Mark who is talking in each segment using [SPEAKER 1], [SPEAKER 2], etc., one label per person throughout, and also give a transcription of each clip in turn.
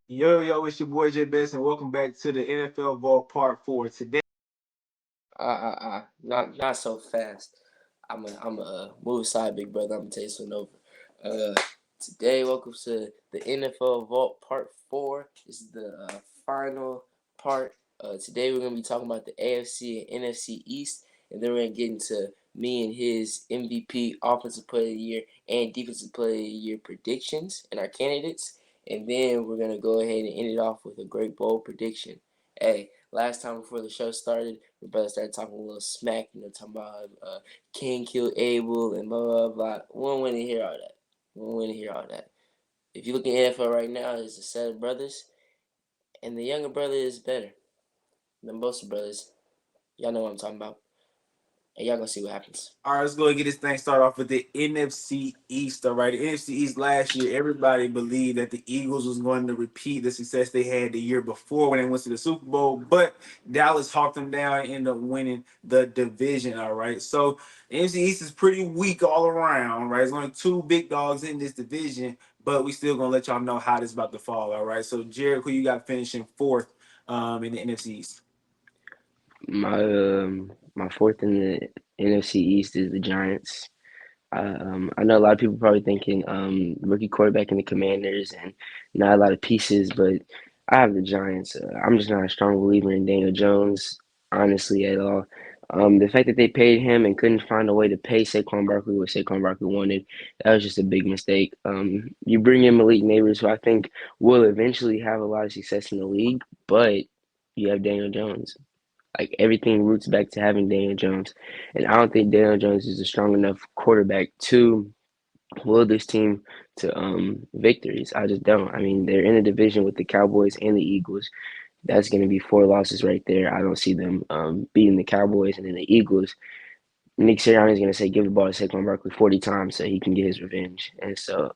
[SPEAKER 1] Yo, it's your boy J Best, and welcome back to the NFL Vault Part 4. Today,
[SPEAKER 2] Not so fast. I'm a move aside, big brother. I'm gonna tell you something over. Uh, Today, welcome to the NFL Vault Part 4. This is the final part. Today we're gonna be talking about the AFC and NFC East, and then we're gonna get into me and his MVP, Offensive Player of the Year, and Defensive Player of the Year predictions and our candidates. And then we're gonna go ahead and end it off with a great bold prediction. Hey, last time before the show started, my brother started talking a little smack, talking about King killed Abel and blah blah blah. We don't want to hear all that. We don't want to hear all that. If you look at NFL right now, there's a set of brothers, and the younger brother is better than both the brothers. Y'all know what I'm talking about, and y'all gonna see what happens.
[SPEAKER 1] all right, let's go and get this thing started off with the NFC East. All right, the NFC East last year, everybody believed that the Eagles was going to repeat the success they had the year before when they went to the Super Bowl, but Dallas hawked them down and ended up winning the division. All right, so the NFC East is pretty weak all around. Right, there's only two big dogs in this division, but we still gonna let y'all know how this about to fall. All right, so Jerrick, who you got finishing fourth in the NFC East?
[SPEAKER 2] My fourth in the NFC East is the Giants. I know a lot of people probably thinking rookie quarterback in the Commanders and not a lot of pieces, but I have the Giants. I'm just not a strong believer in Daniel Jones, honestly, at all. The fact that they paid him and couldn't find a way to pay Saquon Barkley what Saquon Barkley wanted, that was just a big mistake. You bring in Malik Neighbors, who I think will eventually have a lot of success in the league, but you have Daniel Jones. Like everything roots back to having Daniel Jones, and I don't think Daniel Jones is a strong enough quarterback to will this team to victories. I just don't. I mean, they're in a division with the Cowboys and the Eagles. That's going to be four losses right there. I don't see them beating the Cowboys and then the Eagles. Nick Sirianni is going to say, "Give the ball to Saquon Barkley 40 times so he can get his revenge." And so,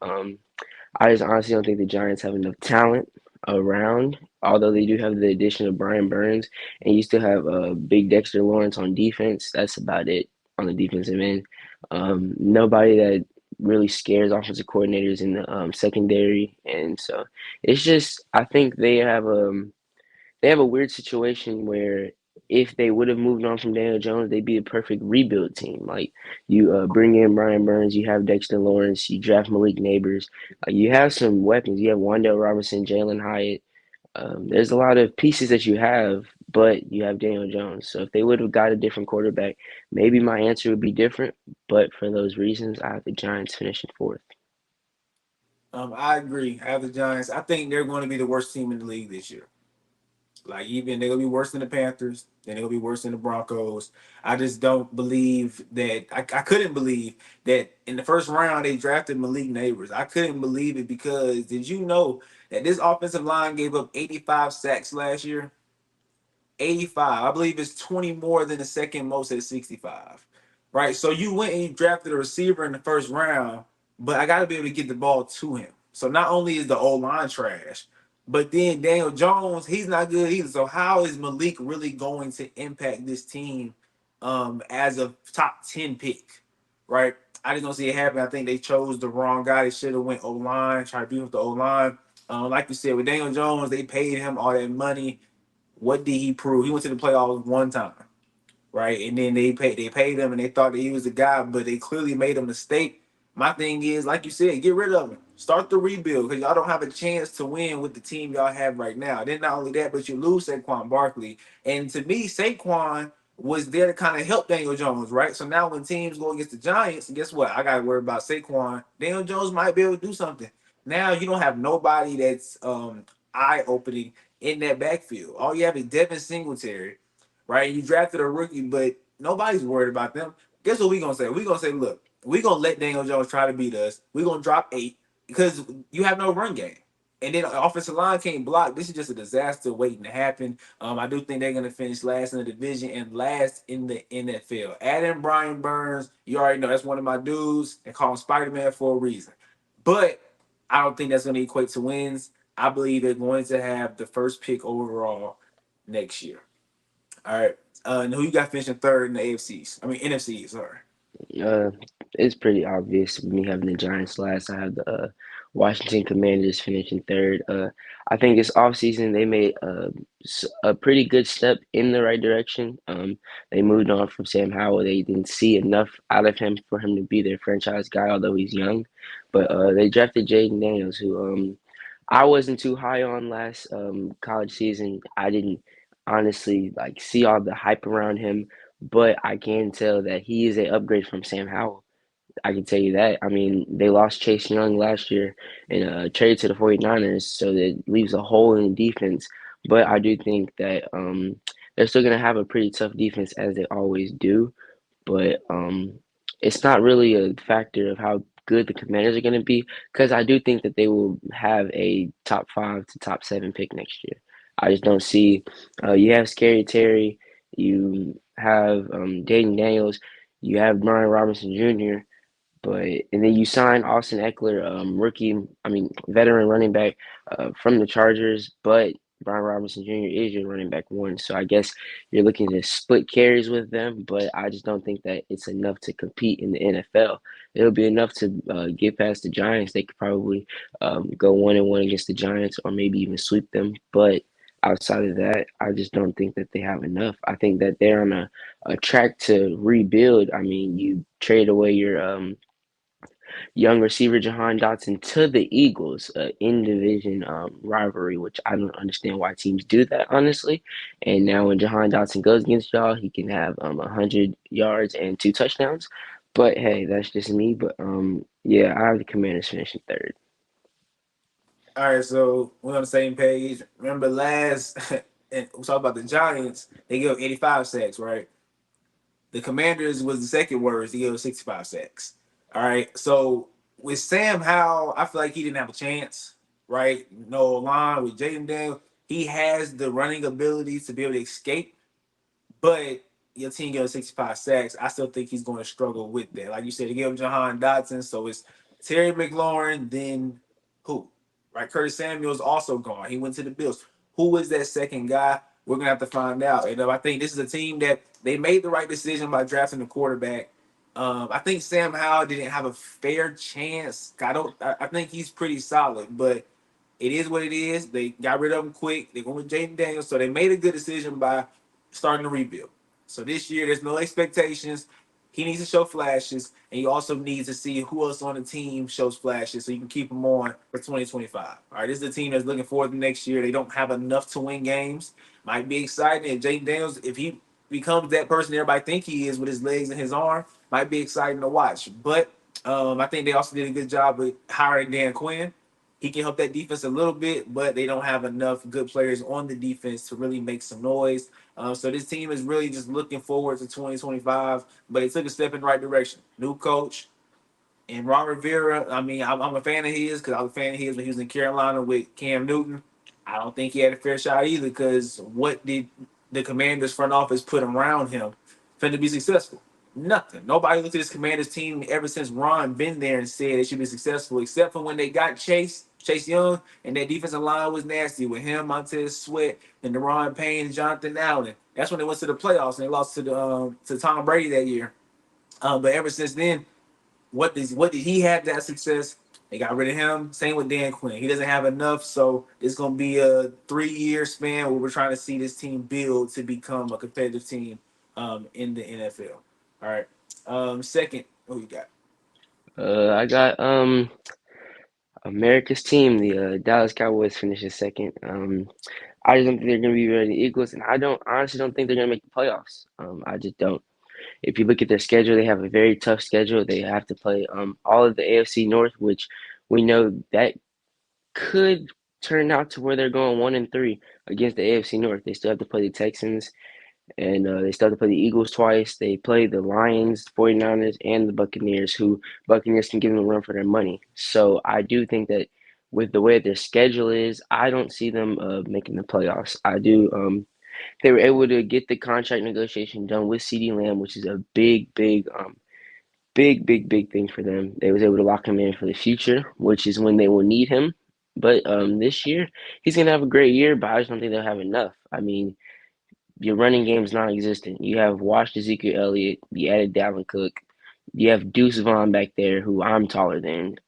[SPEAKER 2] I just honestly don't think the Giants have enough talent around. Although they do have the addition of Brian Burns, and you still have Big Dexter Lawrence on defense. That's about it on the defensive end. Nobody that really scares offensive coordinators in the secondary, and so it's just I think they have a weird situation where if they would have moved on from Daniel Jones, they'd be a perfect rebuild team. Like you bring in Brian Burns, you have Dexter Lawrence, you draft Malik Neighbors, you have some weapons. You have Wandale Robinson, Jalen Hyatt. There's a lot of pieces that you have, but you have Daniel Jones. So if they would have got a different quarterback, maybe my answer would be different. But for those reasons, I have the Giants finishing fourth.
[SPEAKER 1] I agree. I have the Giants. I think they're going to be the worst team in the league this year. Like even they're gonna be worse than the Panthers, then they're gonna be worse than the Broncos. I just don't believe that I couldn't believe that in the first round they drafted Malik Neighbors. I couldn't believe it because did you know that this offensive line gave up 85 sacks last year? 85. I believe it's 20 more than the second most at 65. Right. So you went and you drafted a receiver in the first round, but I got to be able to get the ball to him. So not only is the old line trash, but then Daniel Jones, he's not good either. So how is Malik really going to impact this team as a top 10 pick? Right. I just don't see it happen. I think they chose the wrong guy. They should have went O line, tried to beat with the O line. Like you said, with Daniel Jones, they paid him all that money. What did he prove? He went to the playoffs one time, right? And then they paid him and they thought that he was the guy, but they clearly made a mistake. My thing is, like you said, get rid of him. Start the rebuild because y'all don't have a chance to win with the team y'all have right now. Then not only that, but you lose Saquon Barkley. And to me, Saquon was there to kind of help Daniel Jones, right? So now when teams go against the Giants, guess what? I gotta worry about Saquon. Daniel Jones might be able to do something. Now you don't have nobody that's eye opening in that backfield. All you have is Devin Singletary, right? You drafted a rookie, but nobody's worried about them. Guess what we gonna say? We gonna say, look, we gonna let Daniel Jones try to beat us. We gonna drop 8 because you have no run game. And then the offensive line can't block. This is just a disaster waiting to happen. I do think they're gonna finish last in the division and last in the NFL. Adding Brian Burns, you already know that's one of my dudes. They call him Spider Man for a reason. But I don't think that's gonna equate to wins. I believe they're going to have the first pick overall next year. All right. And who you got finishing third in the AFCs? I mean NFC. Sorry.
[SPEAKER 2] Uh, it's pretty obvious with me having the Giants last. I have the Washington Commanders finishing third. I think this offseason they made a pretty good step in the right direction. They moved on from Sam Howell. They didn't see enough out of him for him to be their franchise guy, although he's young. But they drafted Jaden Daniels, who I wasn't too high on last college season. I didn't honestly like see all the hype around him, but I can tell that he is an upgrade from Sam Howell. I can tell you that. I mean, they lost Chase Young last year in a trade to the 49ers, so that leaves a hole in the defense. But I do think that they're still going to have a pretty tough defense as they always do. But it's not really a factor of how good the Commanders are going to be because I do think that they will have a top five to top seven pick next year. I just don't see. You have Scary Terry, you have Dayton Daniels, you have Brian Robinson Jr. But and then you sign Austin Eckler, veteran running back from the Chargers, but Brian Robinson Jr. is your running back one. So I guess you're looking to split carries with them, but I just don't think that it's enough to compete in the NFL. It'll be enough to get past the Giants. They could probably go 1-1 against the Giants, or maybe even sweep them. But outside of that, I just don't think that they have enough. I think that they're on a track to rebuild. I mean, you trade away your young receiver Jahan Dotson to the Eagles, in division rivalry, which I don't understand why teams do that, honestly. And now when Jahan Dotson goes against y'all, he can have 100 yards and 2 touchdowns. But hey, that's just me. But yeah, I have the Commanders finishing third.
[SPEAKER 1] All right, so we're on the same page. Remember last, and we talked about the Giants. They gave up 85 sacks, right? The Commanders was the second worst. He gave up 65 sacks. All right, so with Sam Howell, I feel like he didn't have a chance, right? No line with Jaden Daniel. He has the running ability to be able to escape, but your team gave him 65 sacks. I still think he's going to struggle with that. Like you said, they gave him Jahan Dotson, so it's Terry McLaurin, then who? Right? Curtis Samuel's also gone. He went to the Bills. Who is that second guy? We're gonna have to find out. And I think this is a team that they made the right decision by drafting the quarterback. I think Sam Howell didn't have a fair chance. I think he's pretty solid, but it is what it is. They got rid of him quick. They went with Jaden Daniels, so they made a good decision by starting to rebuild. So this year, there's no expectations. He needs to show flashes, and he also needs to see who else on the team shows flashes, so you can keep him on for 2025. All right, this is a team that's looking forward to next year. They don't have enough to win games. Might be exciting. And Jaden Daniels, if he becomes that person everybody think he is with his legs and his arm, might be exciting to watch. But I think they also did a good job with hiring Dan Quinn. He can help that defense a little bit, but they don't have enough good players on the defense to really make some noise. So this team is really just looking forward to 2025, but it took a step in the right direction. New coach, and Ron Rivera, I mean, I'm a fan of his because I was a fan of his when he was in Carolina with Cam Newton. I don't think he had a fair shot either because what did the Commanders front office put around him for him to be successful? Nothing. Nobody looked at this Commanders team ever since Ron been there and said they should be successful, except for when they got Chase Young, and that defensive line was nasty with him, Montez Sweat, and Deron Payne, and Jonathan Allen. That's when they went to the playoffs and they lost to Tom Brady that year. But ever since then, what did he have that success? They got rid of him. Same with Dan Quinn. He doesn't have enough, so it's gonna be a 3 year span where we're trying to see this team build to become a competitive team in the NFL. All right. Second, who you got?
[SPEAKER 2] I got America's team, the Dallas Cowboys, finishing second. I just don't think they're going to be ready. The Eagles, and I don't honestly don't think they're going to make the playoffs. I just don't. If you look at their schedule, they have a very tough schedule. They have to play all of the AFC North, which we know that could turn out to where they're going 1-3 against the AFC North. They still have to play the Texans, and they still have to play the Eagles twice. They play the Lions, 49ers, and the Buccaneers, who Buccaneers can give them a run for their money. So I do think that with the way their schedule is, I don't see them making the playoffs. I do. They were able to get the contract negotiation done with CeeDee Lamb, which is a big thing for them. They was able to lock him in for the future, which is when they will need him. But this year, he's gonna have a great year, but I just don't think they'll have enough. I mean, your running game is non-existent. You have washed Ezekiel Elliott, you added Dalvin Cook, you have Deuce Vaughn back there, who I'm taller than.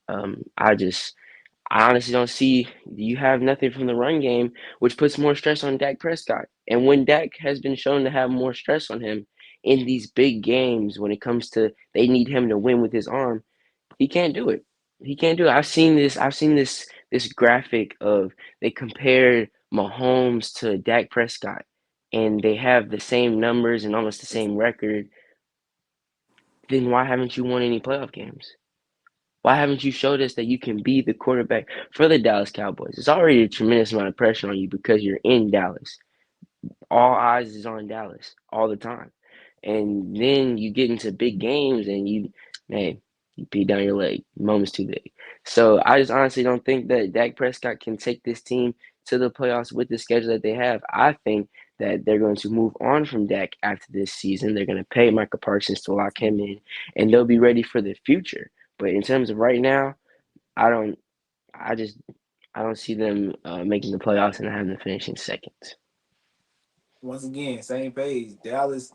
[SPEAKER 2] I honestly don't see you have nothing from the run game, which puts more stress on Dak Prescott. And when Dak has been shown to have more stress on him in these big games, when it comes to they need him to win with his arm, he can't do it. He can't do it. I've seen this graphic of they compared Mahomes to Dak Prescott, and they have the same numbers and almost the same record. Then why haven't you won any playoff games? Why haven't you showed us that you can be the quarterback for the Dallas Cowboys? It's already a tremendous amount of pressure on you because you're in Dallas. All eyes is on Dallas all the time. And then you get into big games and man, you beat down your leg. Moment's too big. So I just honestly don't think that Dak Prescott can take this team to the playoffs with the schedule that they have. I think that they're going to move on from Dak after this season. They're going to pay Michael Parsons to lock him in, and they'll be ready for the future. But in terms of right now, I don't. I just I don't see them making the playoffs and having them finishing second.
[SPEAKER 1] Once again, same page. Dallas.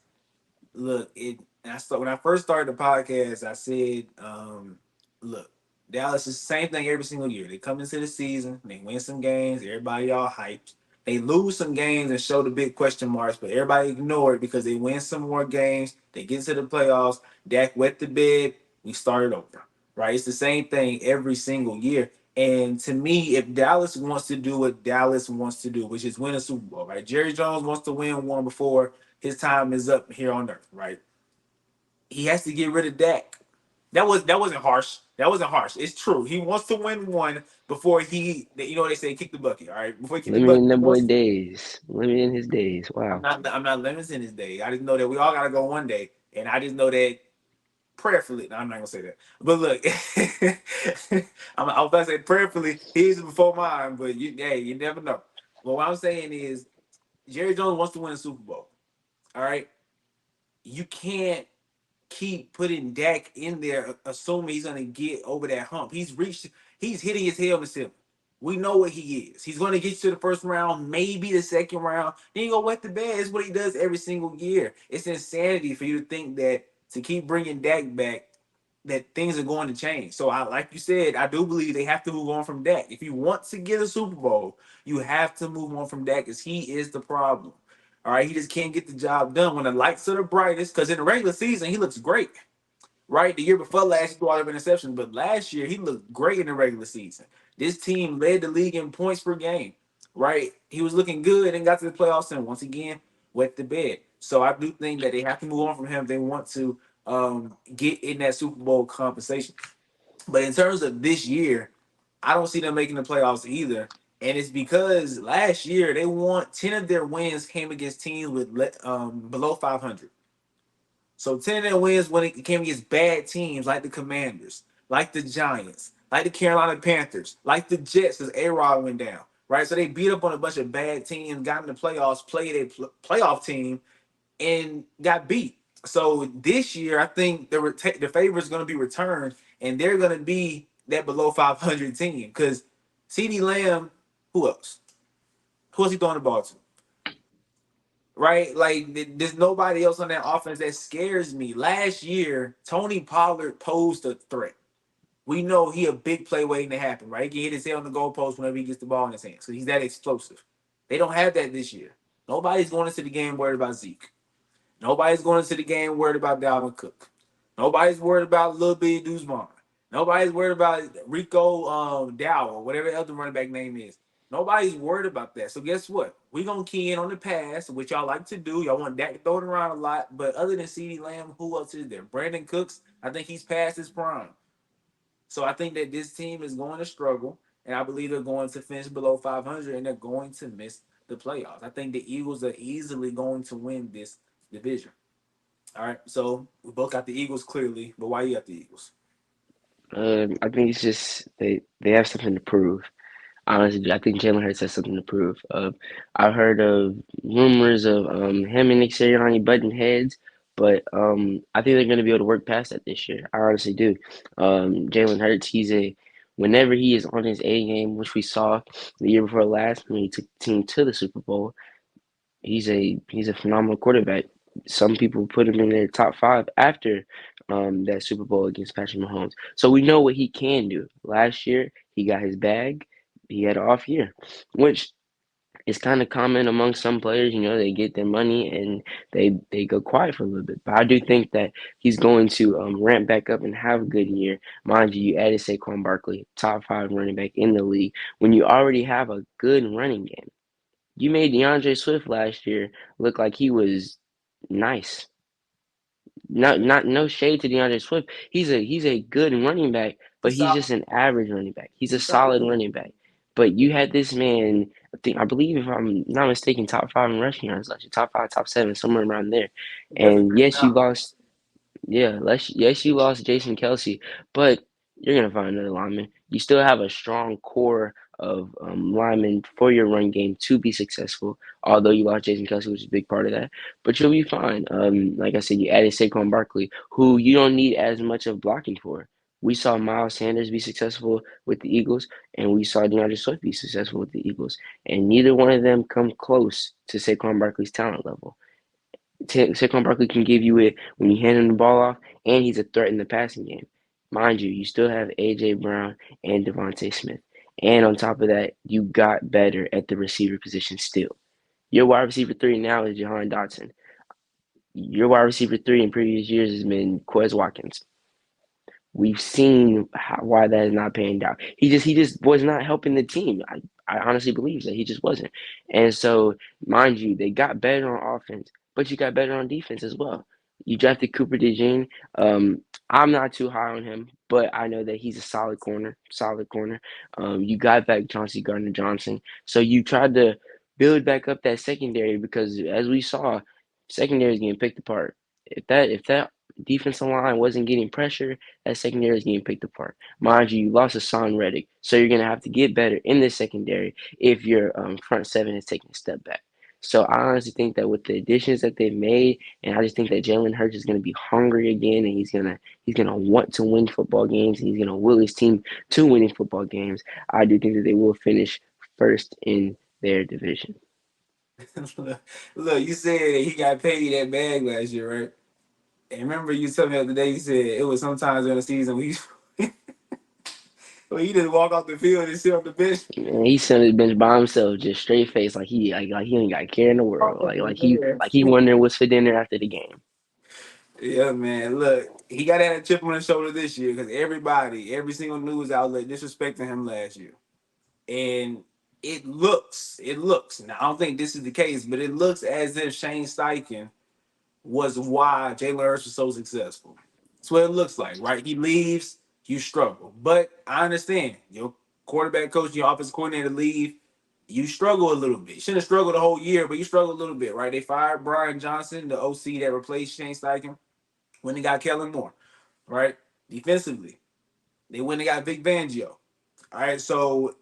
[SPEAKER 1] Look, when I first started the podcast, I said, look, Dallas is the same thing every single year. They come into the season, they win some games, everybody all hyped. They lose some games and show the big question marks, but everybody ignore it because they win some more games. They get to the playoffs. Dak wet the bed. We started over. Right? It's the same thing every single year. And to me, if Dallas wants to do what Dallas wants to do, which is win a Super Bowl, right? Jerry Jones wants to win one before his time is up here on earth, right? He has to get rid of Dak. That wasn't harsh. That wasn't harsh. It's true. He wants to win one before they say kick the bucket. All right, before he kick the bucket,
[SPEAKER 2] Limiting
[SPEAKER 1] he
[SPEAKER 2] that boy
[SPEAKER 1] wants.
[SPEAKER 2] days. Limiting his days. Wow.
[SPEAKER 1] I'm not limiting his day. I just know that we all gotta go one day, and I just know that prayerfully. No, I'm not gonna say that. But look, I was about to say prayerfully. His is before mine, but hey, you never know. But what I'm saying is, Jerry Jones wants to win a Super Bowl. All right, you can't keep putting Dak in there, assuming he's gonna get over that hump. He's hitting his head on the ceiling. We know what he is. He's gonna get you to the first round, maybe the second round. Then you go wet the bed. It's what he does every single year. It's insanity for you to think that to keep bringing Dak back, that things are going to change. So like you said, I do believe they have to move on from Dak. If you want to get a Super Bowl, you have to move on from Dak because he is the problem. All right, he just can't get the job done when the lights are the brightest. Because in the regular season, he looks great. Right, the year before last, he threw all of interceptions, but last year he looked great in the regular season. This team led the league in points per game. Right, he was looking good and got to the playoffs and once again wet the bed. So I do think that they have to move on from him if they want to get in that Super Bowl compensation. But in terms of this year, I don't see them making the playoffs either. And it's because last year they won 10 of their wins came against teams with below 500. So 10 of their wins when it came against bad teams like the Commanders, like the Giants, like the Carolina Panthers, like the Jets as A-Rod went down. Right? So they beat up on a bunch of bad teams, got in the playoffs, played a playoff team, and got beat. So this year, I think the favor is going to be returned, and they're going to be that below 500 team because CD Lamb, who else? Who else he throwing the ball to? Right? Like there's nobody else on that offense that scares me. Last year, Tony Pollard posed a threat. We know he a big play waiting to happen, right? He can hit his head on the goalpost whenever he gets the ball in his hands. So he's that explosive. They don't have that this year. Nobody's going into the game worried about Zeke. Nobody's going into the game worried about Dalvin Cook. Nobody's worried about Lil B. Duzman. Nobody's worried about Rico Dow or whatever the other running back name is. Nobody's worried about that. So guess what? We're gonna key in on the pass, which y'all like to do. Y'all want Dak to throw it around a lot, but other than CeeDee Lamb, who else is there? Brandon Cooks, I think he's past his prime. So I think that this team is going to struggle, and I believe they're going to finish below 500, and they're going to miss the playoffs. I think the Eagles are easily going to win this division. All right, so we both got the Eagles clearly, but why you got the Eagles?
[SPEAKER 2] I think it's just they have something to prove. Honestly, I think Jalen Hurts has something to prove. I've heard of rumors of him and Nick Sirianni butting heads, but I think they're going to be able to work past that this year. I honestly do. Jalen Hurts, whenever he is on his A game, which we saw the year before last when he took the team to the Super Bowl, he's a phenomenal quarterback. Some people put him in their top five after that Super Bowl against Patrick Mahomes. So we know what he can do. Last year, he got his bag. He had an off year, which is kind of common among some players. You know, they get their money and they go quiet for a little bit. But I do think that he's going to ramp back up and have a good year. Mind you, you added Saquon Barkley, top five running back in the league, when you already have a good running game. You made DeAndre Swift last year look like he was nice. Not no shade to DeAndre Swift. He's a good running back, but
[SPEAKER 1] He's
[SPEAKER 2] he's
[SPEAKER 1] solid.
[SPEAKER 2] just an average running back. He's a
[SPEAKER 1] He's solid.
[SPEAKER 2] solid running back. But you had this man, I believe if I'm not mistaken, top five in rushing yards last year, top five, top seven, somewhere around there. And
[SPEAKER 1] Definitely
[SPEAKER 2] yes, you
[SPEAKER 1] not.
[SPEAKER 2] lost yeah, yes, you lost Jason Kelsey, but you're gonna find another lineman. You still have a strong core of linemen for your run game to be successful. Although you lost Jason Kelsey, which is a big part of that, but you'll be fine. Like I said, you added Saquon Barkley, who you don't need as much of blocking for. We saw Miles Sanders be successful with the Eagles, and we saw DeAndre Swift be successful with the Eagles, and neither one of them come close to Saquon Barkley's talent level. Saquon Barkley can give you it when you hand him the ball off, and he's a threat in the passing game. Mind you, you still have A.J. Brown and Devontae Smith. And on top of that, you got better at the receiver position still. Your wide receiver three now is Jahan Dotson. Your wide receiver three in previous years has been Quez Watkins. We've seen why that is not paying out. He just was not helping the team. I honestly believe that he just wasn't. And so, mind you, they got better on offense, but you got better on defense as well. You drafted Cooper DeJean. I'm not too high on him, but I know that he's a solid corner. Solid corner. You got back Chauncey Gardner Johnson, so you tried to build back up that secondary because, as we saw, secondary is getting picked apart. If that defensive line wasn't getting pressure, that secondary is getting picked apart. Mind you, you lost Hassan Reddick, so you're gonna have to get better in the secondary if your front seven is taking a step back. So I honestly think that with the additions that they've made, and I just think that Jalen Hurts is gonna be hungry again, and he's gonna want to win football games, and he's gonna will his team to winning football games. I do think that they will finish first in their division.
[SPEAKER 1] Look, you said that he got paid that bag last year, right? And remember, you told me the other day you said it was sometimes during the season when he just walk off the field and sit on the bench.
[SPEAKER 2] And he's sitting on the bench by himself, just straight face, like he ain't got a care in the world, like he wondering what's for dinner after the game.
[SPEAKER 1] Yeah, man. Look, he got that chip on his shoulder this year because every single news outlet disrespecting him last year, and it looks. Now I don't think this is the case, but it looks as if Shane Steichen was why Jalen Hurts was so successful. That's what it looks like, right? He leaves, you struggle. But I understand your quarterback coach, your offensive coordinator leave, you struggle a little bit. You shouldn't have struggled the whole year, but you struggle a little bit, right? They fired Brian Johnson, the OC that replaced Shane Steichen, when they got Kellen Moore, right? Defensively, they went and got Vic Fangio. All right, so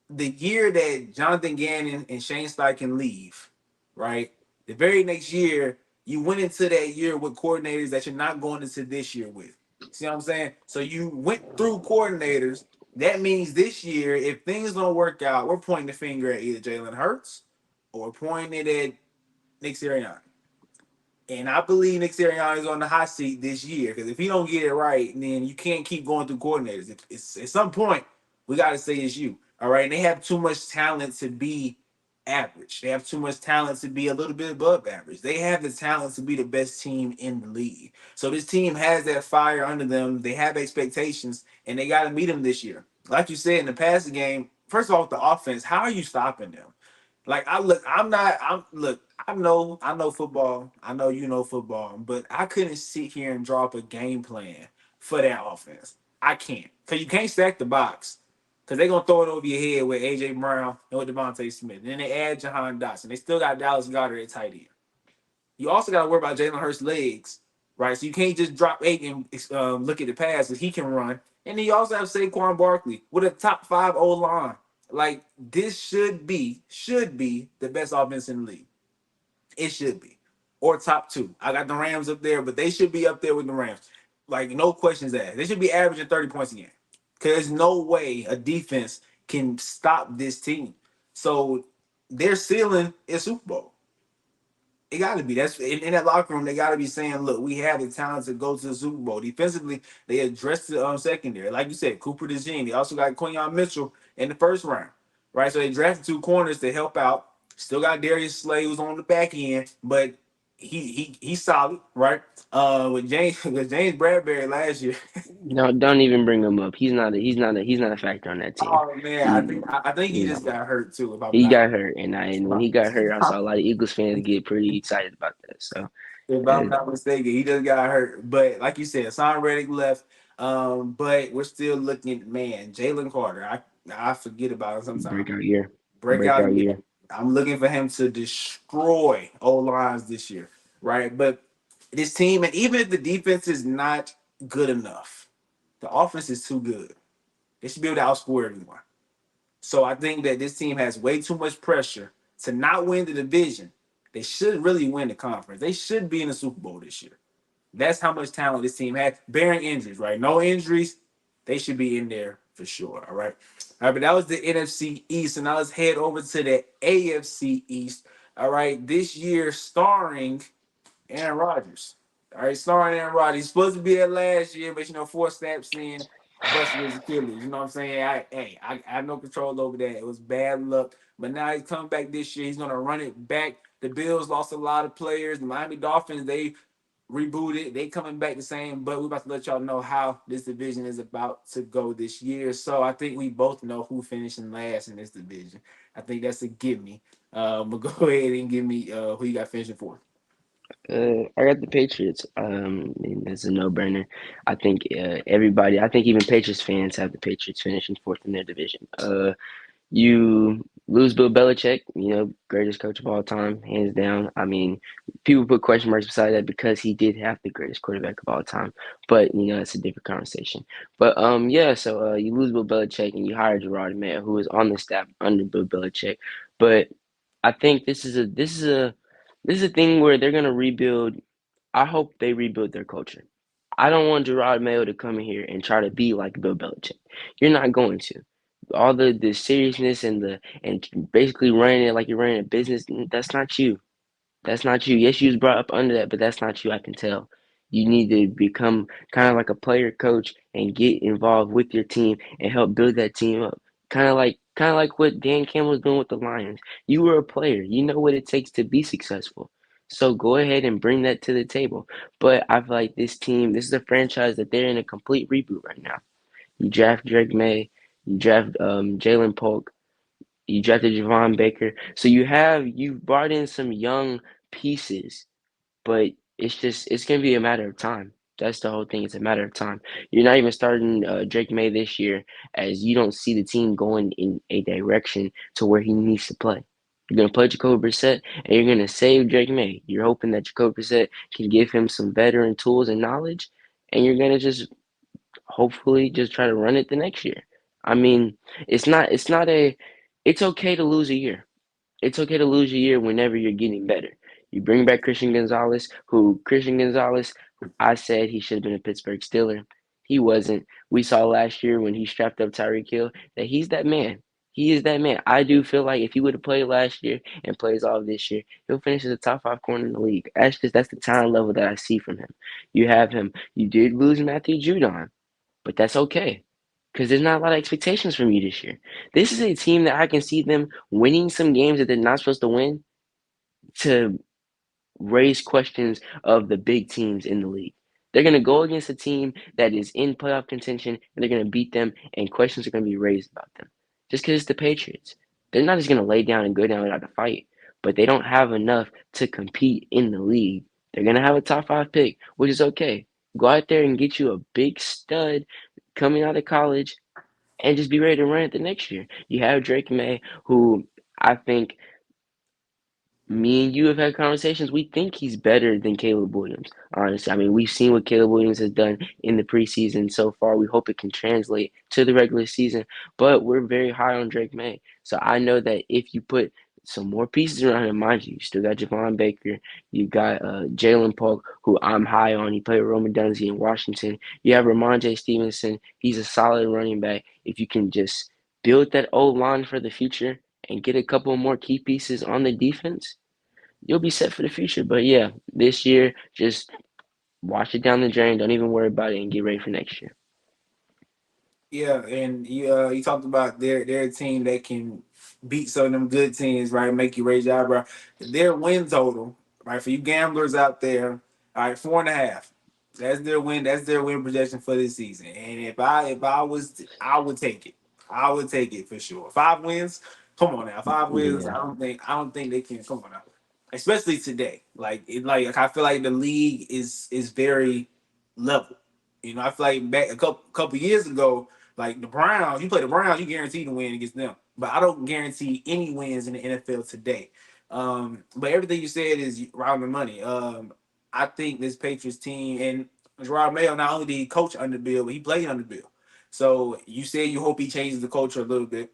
[SPEAKER 1] the year that Jonathan Gannon and Shane Steichen leave, right? The very next year, you went into that year with coordinators that you're not going into this year with. See what I'm saying? So you went through coordinators. That means this year, if things don't work out, we're pointing the finger at either Jalen Hurts or pointing it at Nick Sirianni. And I believe Nick Sirianni is on the hot seat this year because if he don't get it right, then you can't keep going through coordinators. It's at some point we got to say it's you. All right, and they have too much talent to be average. They have too much talent to be a little bit above average. They have the talent to be the best team in the league. So this team has that fire under them. They have expectations, and they got to meet them this year. Like you said in the passing game, first of all, with the offense, how are you stopping them? Like I look, I'm not. I'm look. I know football. I know you know football, but I couldn't sit here and draw up a game plan for that offense. I can't, cause you can't stack the box, cause they gonna throw it over your head with AJ Brown and with Devontae Smith. And then they add Jahan Dotson. They still got Dallas Goddard at tight end. You also got to worry about Jalen Hurts' legs, right? So you can't just drop eight and look at the pass that he can run. And then you also have Saquon Barkley with a top five O line. Like this should be the best offense in the league. It should be, or top two. I got the Rams up there, but they should be up there with the Rams. Like no questions asked. They should be averaging 30 points a game. Cause there's no way a defense can stop this team. So their ceiling is Super Bowl. It got to be. That's in that locker room. They got to be saying, "Look, we have the talent to go to the Super Bowl." Defensively, they addressed the secondary, like you said, Cooper DeJean. They also got Quinyon Mitchell in the first round, right? So they drafted two corners to help out. Still got Darius Slay who's on the back end, but he's solid, right? With James with James Bradbury last year.
[SPEAKER 2] No, don't even bring him up. He's not a factor on that team.
[SPEAKER 1] Oh man, I
[SPEAKER 2] He,
[SPEAKER 1] think I think he
[SPEAKER 2] you
[SPEAKER 1] just
[SPEAKER 2] know,
[SPEAKER 1] got hurt too. If I'm
[SPEAKER 2] he
[SPEAKER 1] not,
[SPEAKER 2] got hurt, and when he got hurt, I saw a lot of Eagles fans get pretty excited about that. So,
[SPEAKER 1] if
[SPEAKER 2] uh,
[SPEAKER 1] I'm not mistaken, he just got hurt. But like you said, Hassan Reddick left. But we're still looking. Man, Jalen Carter. I forget about him sometimes.
[SPEAKER 2] breakout year,
[SPEAKER 1] Breakout
[SPEAKER 2] breakout
[SPEAKER 1] year.
[SPEAKER 2] year.
[SPEAKER 1] I'm looking for him to destroy O lines this year, right? But this team, and even if the defense is not good enough, the offense is too good. They should be able to outscore everyone. So I think that this team has way too much pressure to not win the division. They should really win the conference. They should be in the Super Bowl this year. That's how much talent this team had, bearing injuries, right? No injuries, they should be in there for sure. All right. All right, but that was the NFC East. And now let's head over to the AFC East. All right. This year, starring Aaron Rodgers. All right, starring Aaron Rodgers. He's supposed to be there last year, but 4 snaps in, busted his Achilles. You know what I'm saying? I have no control over that. It was bad luck. But now he's coming back this year. He's gonna run it back. The Bills lost a lot of players. The Miami Dolphins, they rebooted. They coming back the same, but we're about to let y'all know how this division is about to go this year. So I think we both know who finishing last in this division. I think that's a give me. But go ahead and give me who you got finishing for.
[SPEAKER 2] I got the Patriots. And it's a no-brainer. I think everybody. I think even Patriots fans have the Patriots finishing fourth in their division. You lose Bill Belichick, greatest coach of all time, hands down. I mean, people put question marks beside that because he did have the greatest quarterback of all time. But it's a different conversation. But yeah, so you lose Bill Belichick and you hire Gerard Mayo, who is on the staff under Bill Belichick. But I think this is a thing where they're gonna rebuild. I hope they rebuild their culture. I don't want Gerard Mayo to come in here and try to be like Bill Belichick. You're not going to. All the seriousness and basically running it like you're running a business, that's not you. That's not you. Yes, you was brought up under that, but that's not you, I can tell. You need to become kind of like a player coach and get involved with your team and help build that team up. Kind of like what Dan Campbell was doing with the Lions. You were a player. You know what it takes to be successful. So go ahead and bring that to the table. But I feel like this is a franchise that they're in a complete reboot right now. You draft Drake May, you draft Jalen Polk, you drafted Javon Baker. So you've brought in some young pieces, but it's gonna be a matter of time. That's the whole thing. It's a matter of time. You're not even starting Drake May this year, as you don't see the team going in a direction to where he needs to play. You're gonna play Jacoby Brissett, and you're gonna save Drake May. You're hoping that Jacoby Brissett can give him some veteran tools and knowledge, and you're gonna just hopefully just try to run it the next year. I mean, it's okay to lose a year. It's okay to lose a year whenever you're getting better. You bring back Christian Gonzalez, who I said he should have been a Pittsburgh Steeler. He wasn't. We saw last year when he strapped up Tyreek Hill that he's that man. He is that man. I do feel like if he would have played last year and plays all this year, he'll finish as a top five corner in the league. That's the talent level that I see from him. You have him. You did lose Matthew Judon, but that's okay because there's not a lot of expectations from you this year. This is a team that I can see them winning some games that they're not supposed to win to raise questions of the big teams in the league. They're going to go against a team that is in playoff contention and they're going to beat them, and questions are going to be raised about them. Just because it's the Patriots. They're not just going to lay down and go down without a fight, but they don't have enough to compete in the league. They're going to have a top five pick, which is okay. Go out there and get you a big stud coming out of college and just be ready to run it the next year. You have Drake May, who I think me and you have had conversations. We think he's better than Caleb Williams, honestly. I mean, we've seen what Caleb Williams has done in the preseason so far. We hope it can translate to the regular season, but we're very high on Drake May. So I know that if you put some more pieces around him, mind you, you still got Javon Baker, you got Jalen Polk, who I'm high on. He played with Roman Dunze in Washington. You have Ramondre Stevenson. He's a solid running back. If you can just build that old line for the future and get a couple more key pieces on the defense, you'll be set for the future. But yeah, this year, just wash it down the drain. Don't even worry about it and get ready for next year.
[SPEAKER 1] Yeah, and you talked about their team that can beat some of them good teams, right? Make you raise your eyebrow. Their win total, right? For you gamblers out there, all right, 4.5. That's their win. That's their win projection for this season. And if I was, I would take it. I would take it for sure. 5 wins. Come on now, 5 wins.
[SPEAKER 2] Yeah,
[SPEAKER 1] I don't think they can. Come on now, especially today. Like I feel like the league is very level. I feel like back a couple years ago, like the Browns, you play the Browns, you guarantee to win against them. But I don't guarantee any wins in the NFL today. But everything you said is around the money. I think this Patriots team and Gerard Mayo not only did he coach under Bill, but he played under Bill. So you said you hope he changes the culture a little bit.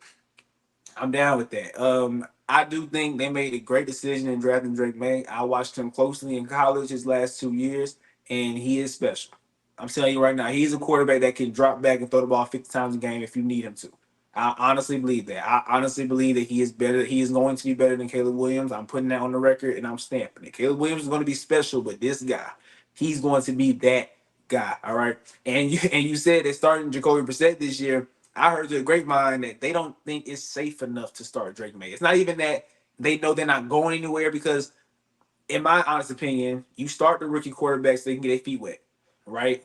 [SPEAKER 1] I'm down with that. I do think they made a great decision in drafting Drake May. I watched him closely in college his last 2 years, and he is special. I'm telling you right now, he's a quarterback that can drop back and throw the ball 50 times a game if you need him to. I honestly believe that. I honestly believe that he is better. He is going to be better than Caleb Williams. I'm putting that on the record and I'm stamping it. Caleb Williams is going to be special, but this guy, he's going to be that guy. All right. And you said they're starting Jacoby Brissett this year. I heard through the grapevine that they don't think it's safe enough to start Drake May. It's not even that they know they're not going anywhere because, in my honest opinion, you start the rookie quarterbacks so they can get their feet wet, right?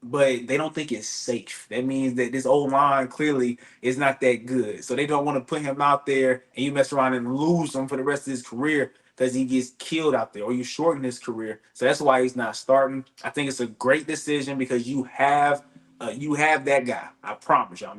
[SPEAKER 1] But they don't think it's safe. That means that this old line clearly is not that good. So they don't want to put him out there and you mess around and lose him for the rest of his career because he gets killed out there or you shorten his career. So that's why he's not starting. I think it's a great decision because you have that guy. I promise you.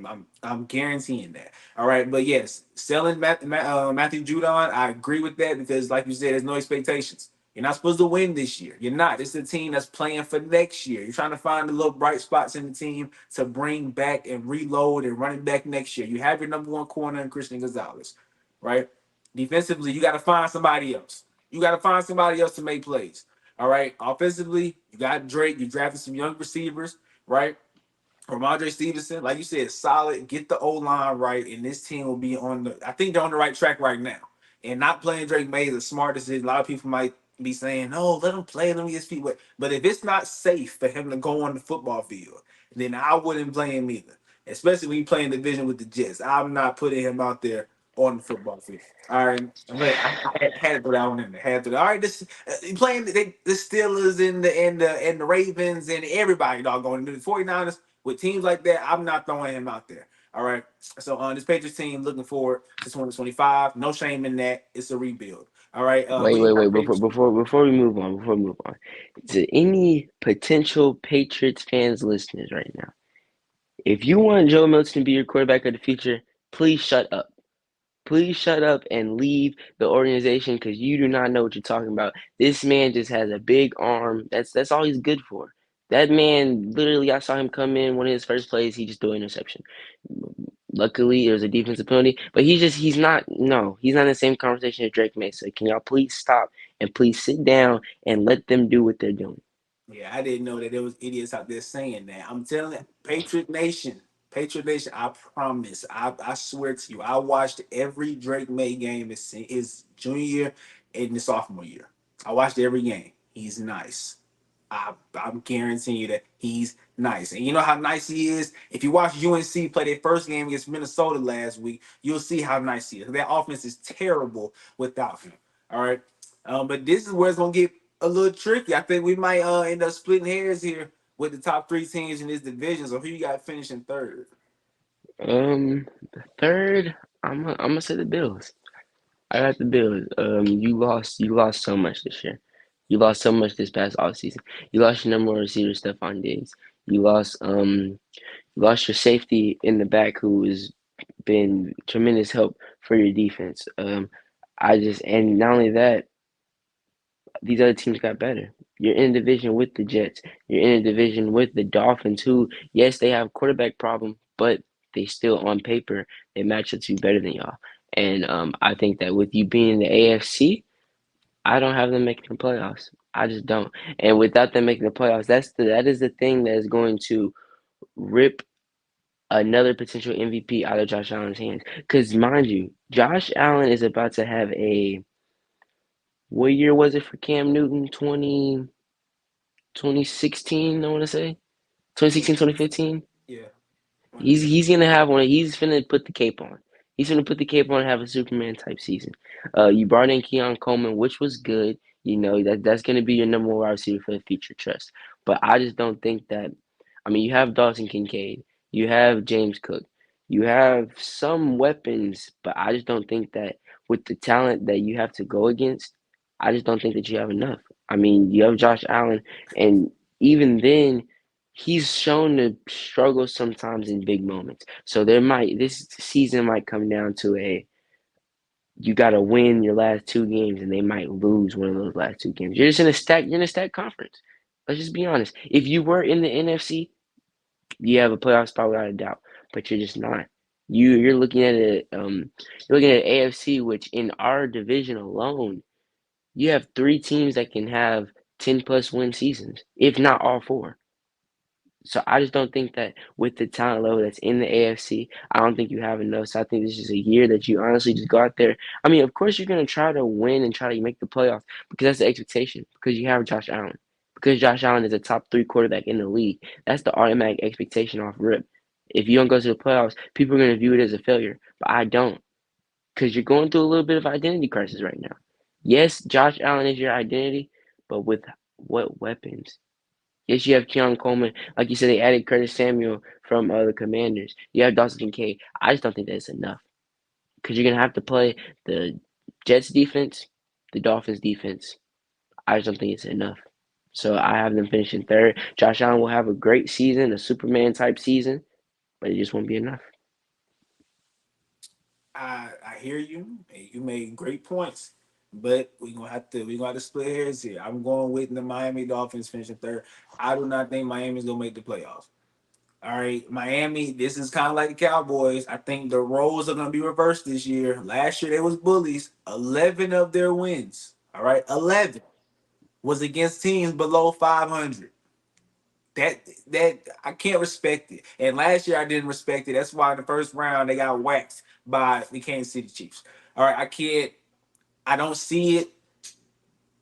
[SPEAKER 1] I'm guaranteeing that. All right, but yes, selling Matthew Judon, I agree with that because, like you said, there's no expectations. You're not supposed to win this year. You're not. This is a team that's playing for next year. You're trying to find the little bright spots in the team to bring back and reload and run it back next year. You have your number one corner in Christian Gonzalez, right? Defensively, you got to find somebody else. You got to find somebody else to make plays. All right. Offensively, you got Drake. You drafted some young receivers, right? Ramondre Stevenson, like you said, solid. Get the O line right, and this team will be on the. I think they're on the right track right now. And not playing Drake May is a smart decision. A lot of people might be saying, "No, let him play. Let him get his feet wet." But if it's not safe for him to go on the football field, then I wouldn't play him either. Especially when you playing division with the Jets, I'm not putting him out there on the football field. All right, but I had to throw that one in there. Had to. All right, this playing the Steelers and the Ravens and everybody doggone the 49ers with teams like that, I'm not throwing him out there. All right. So this Patriots team looking forward to 2025. No shame in that. It's a rebuild. All right. Who
[SPEAKER 2] wait,
[SPEAKER 1] you
[SPEAKER 2] wait,
[SPEAKER 1] got,
[SPEAKER 2] wait. Before we move on, to any potential Patriots fans listeners right now, if you want Joe Milton to be your quarterback of the future, please shut up. Please shut up and leave the organization because you do not know what you're talking about. This man just has a big arm. That's all he's good for. That man, literally, I saw him come in one of his first plays. He just threw an interception. Luckily, there was a defensive penalty, but he's not. No, he's not in the same conversation as Drake May. So can y'all please stop and please sit down and let them do what they're doing?
[SPEAKER 1] Yeah, I didn't know that there was idiots out there saying that. I'm telling you, Patriot Nation. I promise. I swear to you, I watched every Drake May game his junior year and his sophomore year. I watched every game. He's nice. I'm guaranteeing you that he's nice. And you know how nice he is? If you watch UNC play their first game against Minnesota last week, you'll see how nice he is. Their offense is terrible without him. All right. But this is where it's going to get a little tricky. I think we might end up splitting hairs here with the top three teams in this division. So who you got finishing third?
[SPEAKER 2] The third, I'm gonna say the Bills. I got the Bills. You lost so much this year. You lost so much this past offseason. You lost your number one receiver, Stephon Diggs. You lost your safety in the back, who has been tremendous help for your defense. And not only that, these other teams got better. You're in a division with the Jets. You're in a division with the Dolphins, who, yes, they have a quarterback problem, but they still, on paper, they match up to better than y'all. And I think that with you being in the AFC, I don't have them making the playoffs. I just don't. And without them making the playoffs, that is the thing that is going to rip another potential MVP out of Josh Allen's hands. Because mind you, Josh Allen is about to have a what year was it for Cam Newton? 2016, I want to say. 2016, 2015.
[SPEAKER 1] Yeah, one of
[SPEAKER 2] He's gonna have one. He's finna put the cape on. He's gonna put the cape on and have a Superman type season. You brought in Keon Coleman, which was good. You know that's gonna be your number one wide receiver for the future trust. But I just don't think that. I mean, you have Dawson Kincaid, you have James Cook, you have some weapons, but I just don't think that with the talent that you have to go against, I just don't think that you have enough. I mean, you have Josh Allen, and even then he's shown to struggle sometimes in big moments. So this season might come down to a you got to win your last two games, and they might lose one of those last two games. You're in a stack conference. Let's just be honest. If you were in the NFC, you have a playoff spot without a doubt, but you're just not. You're looking at you're looking at AFC, which in our division alone, you have three teams that can have 10+ win seasons, if not all four. So I just don't think that with the talent level that's in the AFC, I don't think you have enough. So I think this is a year that you honestly just go out there. I mean, of course you're gonna try to win and try to make the playoffs because that's the expectation. Because you have Josh Allen. Because Josh Allen is a top three quarterback in the league. That's the automatic expectation off rip. If you don't go to the playoffs, people are gonna view it as a failure. But I don't. Because you're going through a little bit of identity crisis right now. Yes, Josh Allen is your identity, but with what weapons? Yes, you have Keon Coleman. Like you said, they added Curtis Samuel from the Commanders. You have Dawson Kincaid. I just don't think that's enough because you're gonna have to play the Jets defense, the Dolphins defense. I just don't think it's enough. So I have them finishing third. Josh Allen will have a great season, a Superman type season, but it just won't be enough.
[SPEAKER 1] I hear you. And you made great points, but we gonna have to split hairs here. I'm going with the Miami Dolphins finishing third. I do not think Miami's gonna make the playoffs. All right, Miami. This is kind of like the Cowboys. I think the roles are gonna be reversed this year. Last year they was bullies. 11 of their wins. All right, 11 was against teams below 500. That I can't respect it. And last year I didn't respect it. That's why in the first round they got waxed by the Kansas City Chiefs. All right, I can't. I don't see it.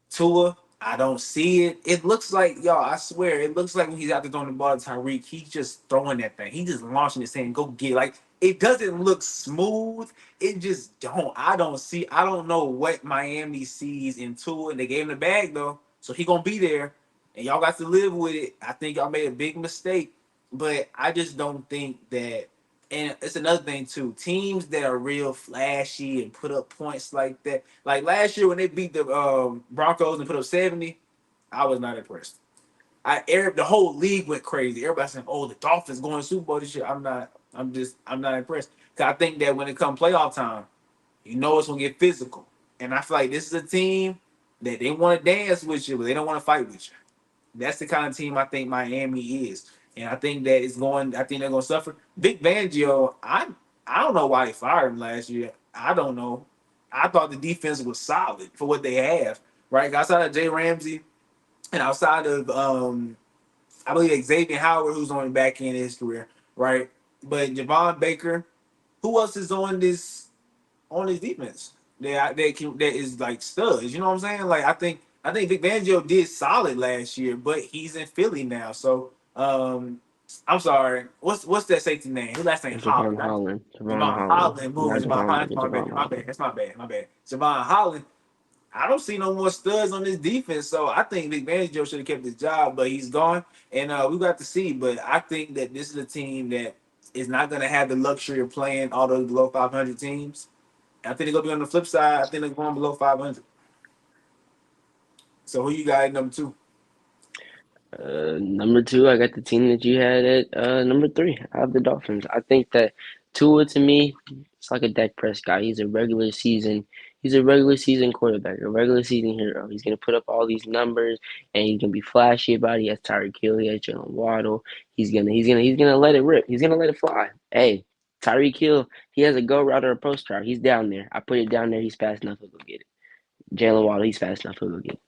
[SPEAKER 1] Tua, I don't see it. It looks like y'all. I swear, it looks like when he's out there throwing the ball to Tyreek, he's just throwing that thing. He just launching it, saying, "Go get it." Like it doesn't look smooth. It just don't. I don't see. I don't know what Miami sees in Tua. And they gave him the bag though, so he gonna be there, and y'all got to live with it. I think y'all made a big mistake, but I just don't think that. And it's another thing too. Teams that are real flashy and put up points like that. Like last year when they beat the Broncos and put up 70, I was not impressed. The whole league went crazy. Everybody saying, "Oh, the Dolphins going to Super Bowl this year." I'm not. I'm not impressed. Cause I think that when it comes playoff time, you know it's gonna get physical. And I feel like this is a team that they want to dance with you, but they don't want to fight with you. That's the kind of team I think Miami is, and I think that it's going. I think they're going to suffer. Vic Fangio, I don't know why they fired him last year. I don't know. I thought the defense was solid for what they have. Right, outside of Jay Ramsey and outside of I believe Xavier Howard, who's on the back end of his career. Right, but Javon Baker, who else is on his defense that is like studs. You know what I'm saying? Like I think Vic Fangio did solid last year, but he's in Philly now. So I'm sorry. What's that safety name? His last name
[SPEAKER 2] Javon
[SPEAKER 1] Holland. Right?
[SPEAKER 2] Holland. Javon
[SPEAKER 1] Javon
[SPEAKER 2] Holland.
[SPEAKER 1] Holland. Boom.
[SPEAKER 2] Not
[SPEAKER 1] Javon
[SPEAKER 2] Javon
[SPEAKER 1] Holland.
[SPEAKER 2] Baker,
[SPEAKER 1] My bad.
[SPEAKER 2] Javon
[SPEAKER 1] My
[SPEAKER 2] Holland.
[SPEAKER 1] bad. That's my bad. My bad. Javon Holland. I don't see no more studs on this defense, so I think Vic Fangio should have kept his job, but he's gone, and we got to see. But I think that this is a team that is not going to have the luxury of playing all those below 500 teams. I think they're gonna be on the flip side. I think they're going below 500. So who you got at number two?
[SPEAKER 2] Number two, I got the team that you had at number three. I have the Dolphins. I think that Tua to me, it's like a Dak Prescott. He's a regular season quarterback, a regular season hero. He's gonna put up all these numbers and he's gonna be flashy about it. He has Tyreek Hill, he has Jalen Waddle. He's gonna let it rip. He's gonna let it fly. Hey, Tyreek Hill, he has a go route or a post route. He's down there. I put it down there. He's fast enough. He'll go get it. Jalen Waddle, he's fast enough. He'll go get it.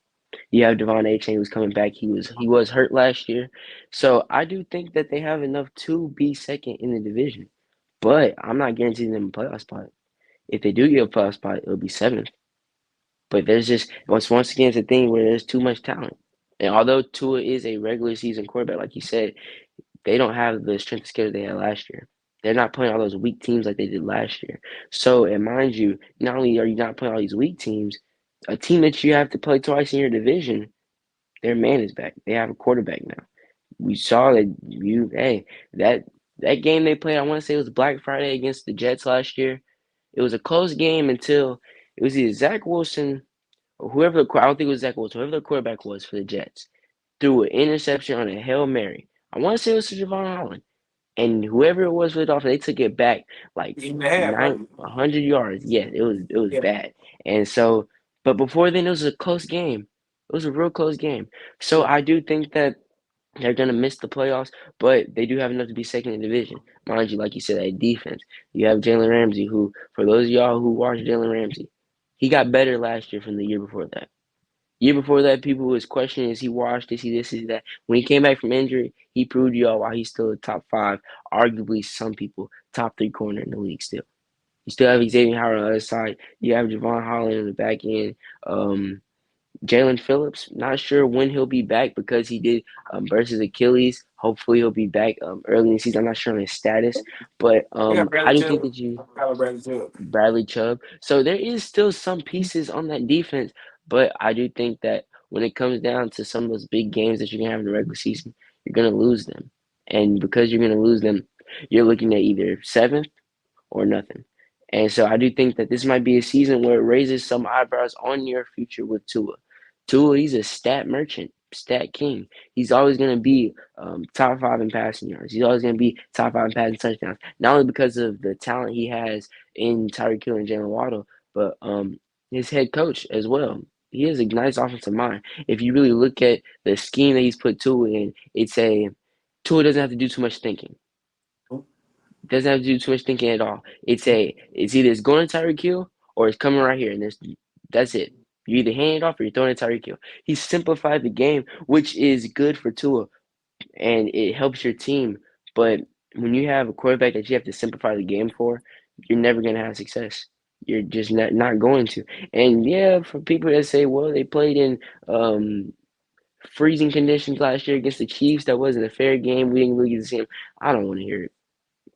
[SPEAKER 2] You have Devon Achane who's coming back. He was hurt last year, so I do think that they have enough to be second in the division. But I'm not guaranteeing them a playoff spot. If they do get a playoff spot, it'll be seventh. But there's just once again it's a thing where there's too much talent. And although Tua is a regular season quarterback, like you said, they don't have the strength of schedule they had last year. They're not playing all those weak teams like they did last year. So, and mind you, not only are you not playing all these weak teams, a team that you have to play twice in your division, their man is back. They have a quarterback now. We saw that that that game they played. I want to say it was Black Friday against the Jets last year. It was a close game until it was either Zach Wilson or whoever I don't think it was Zach Wilson, whoever the quarterback was for the Jets, threw an interception on a Hail Mary. I want to say it was to Javon Holland. And whoever it was for the Dolphins, they took it back like
[SPEAKER 1] Even a half, right?
[SPEAKER 2] 100 yards. Yes, it was
[SPEAKER 1] Yeah,
[SPEAKER 2] bad. And so, but before then, it was a close game. It was a real close game. So
[SPEAKER 1] yeah.
[SPEAKER 2] I do think that they're gonna miss the playoffs, but they do have enough to be second in the division. Mind you, like you said, that defense. You have Jalen Ramsey, who, for those of y'all who watch Jalen Ramsey, he got better last year from the year before that. Year before that, people was questioning, is he washed? Is he this? Is he that? When he came back from injury, he proved y'all why he's still a top five, arguably some people top three corner in the league still. You still have Xavier Howard on the other side. You have Javon Holland in the back end. Jalen Phillips, not sure when he'll be back because he did burst his Achilles. Hopefully he'll be back early in the season. I'm not sure on his status, but
[SPEAKER 1] They got Bradley
[SPEAKER 2] I do think
[SPEAKER 1] Chubb.
[SPEAKER 2] that you
[SPEAKER 1] Got Bradley Chubb.
[SPEAKER 2] Bradley Chubb. So there is still some pieces on that defense, but I do think that when it comes down to some of those big games that you're gonna have in the regular season, you're gonna lose them, and because you're gonna lose them, you're looking at either seventh or nothing. And so I do think that this might be a season where it raises some eyebrows on your future with Tua. Tua, he's a stat merchant, stat king. He's always going to be top five in passing yards. He's always going to be top five in passing touchdowns. Not only because of the talent he has in Tyreek Hill and Jalen Waddle, but his head coach as well. He has a nice offensive mind. If you really look at the scheme that he's put Tua in, Tua doesn't have to do too much thinking. Doesn't have to do too much thinking at all. It's either it's going to Tyreek Hill or it's coming right here, and that's it. You either hand it off or you're throwing it to Tyreek Hill. He simplified the game, which is good for Tua, and it helps your team. But when you have a quarterback that you have to simplify the game for, you're never gonna have success. You're just not going to. And yeah, for people that say, well, they played in freezing conditions last year against the Chiefs, that wasn't a fair game. We didn't really get to see him. I don't want to hear it.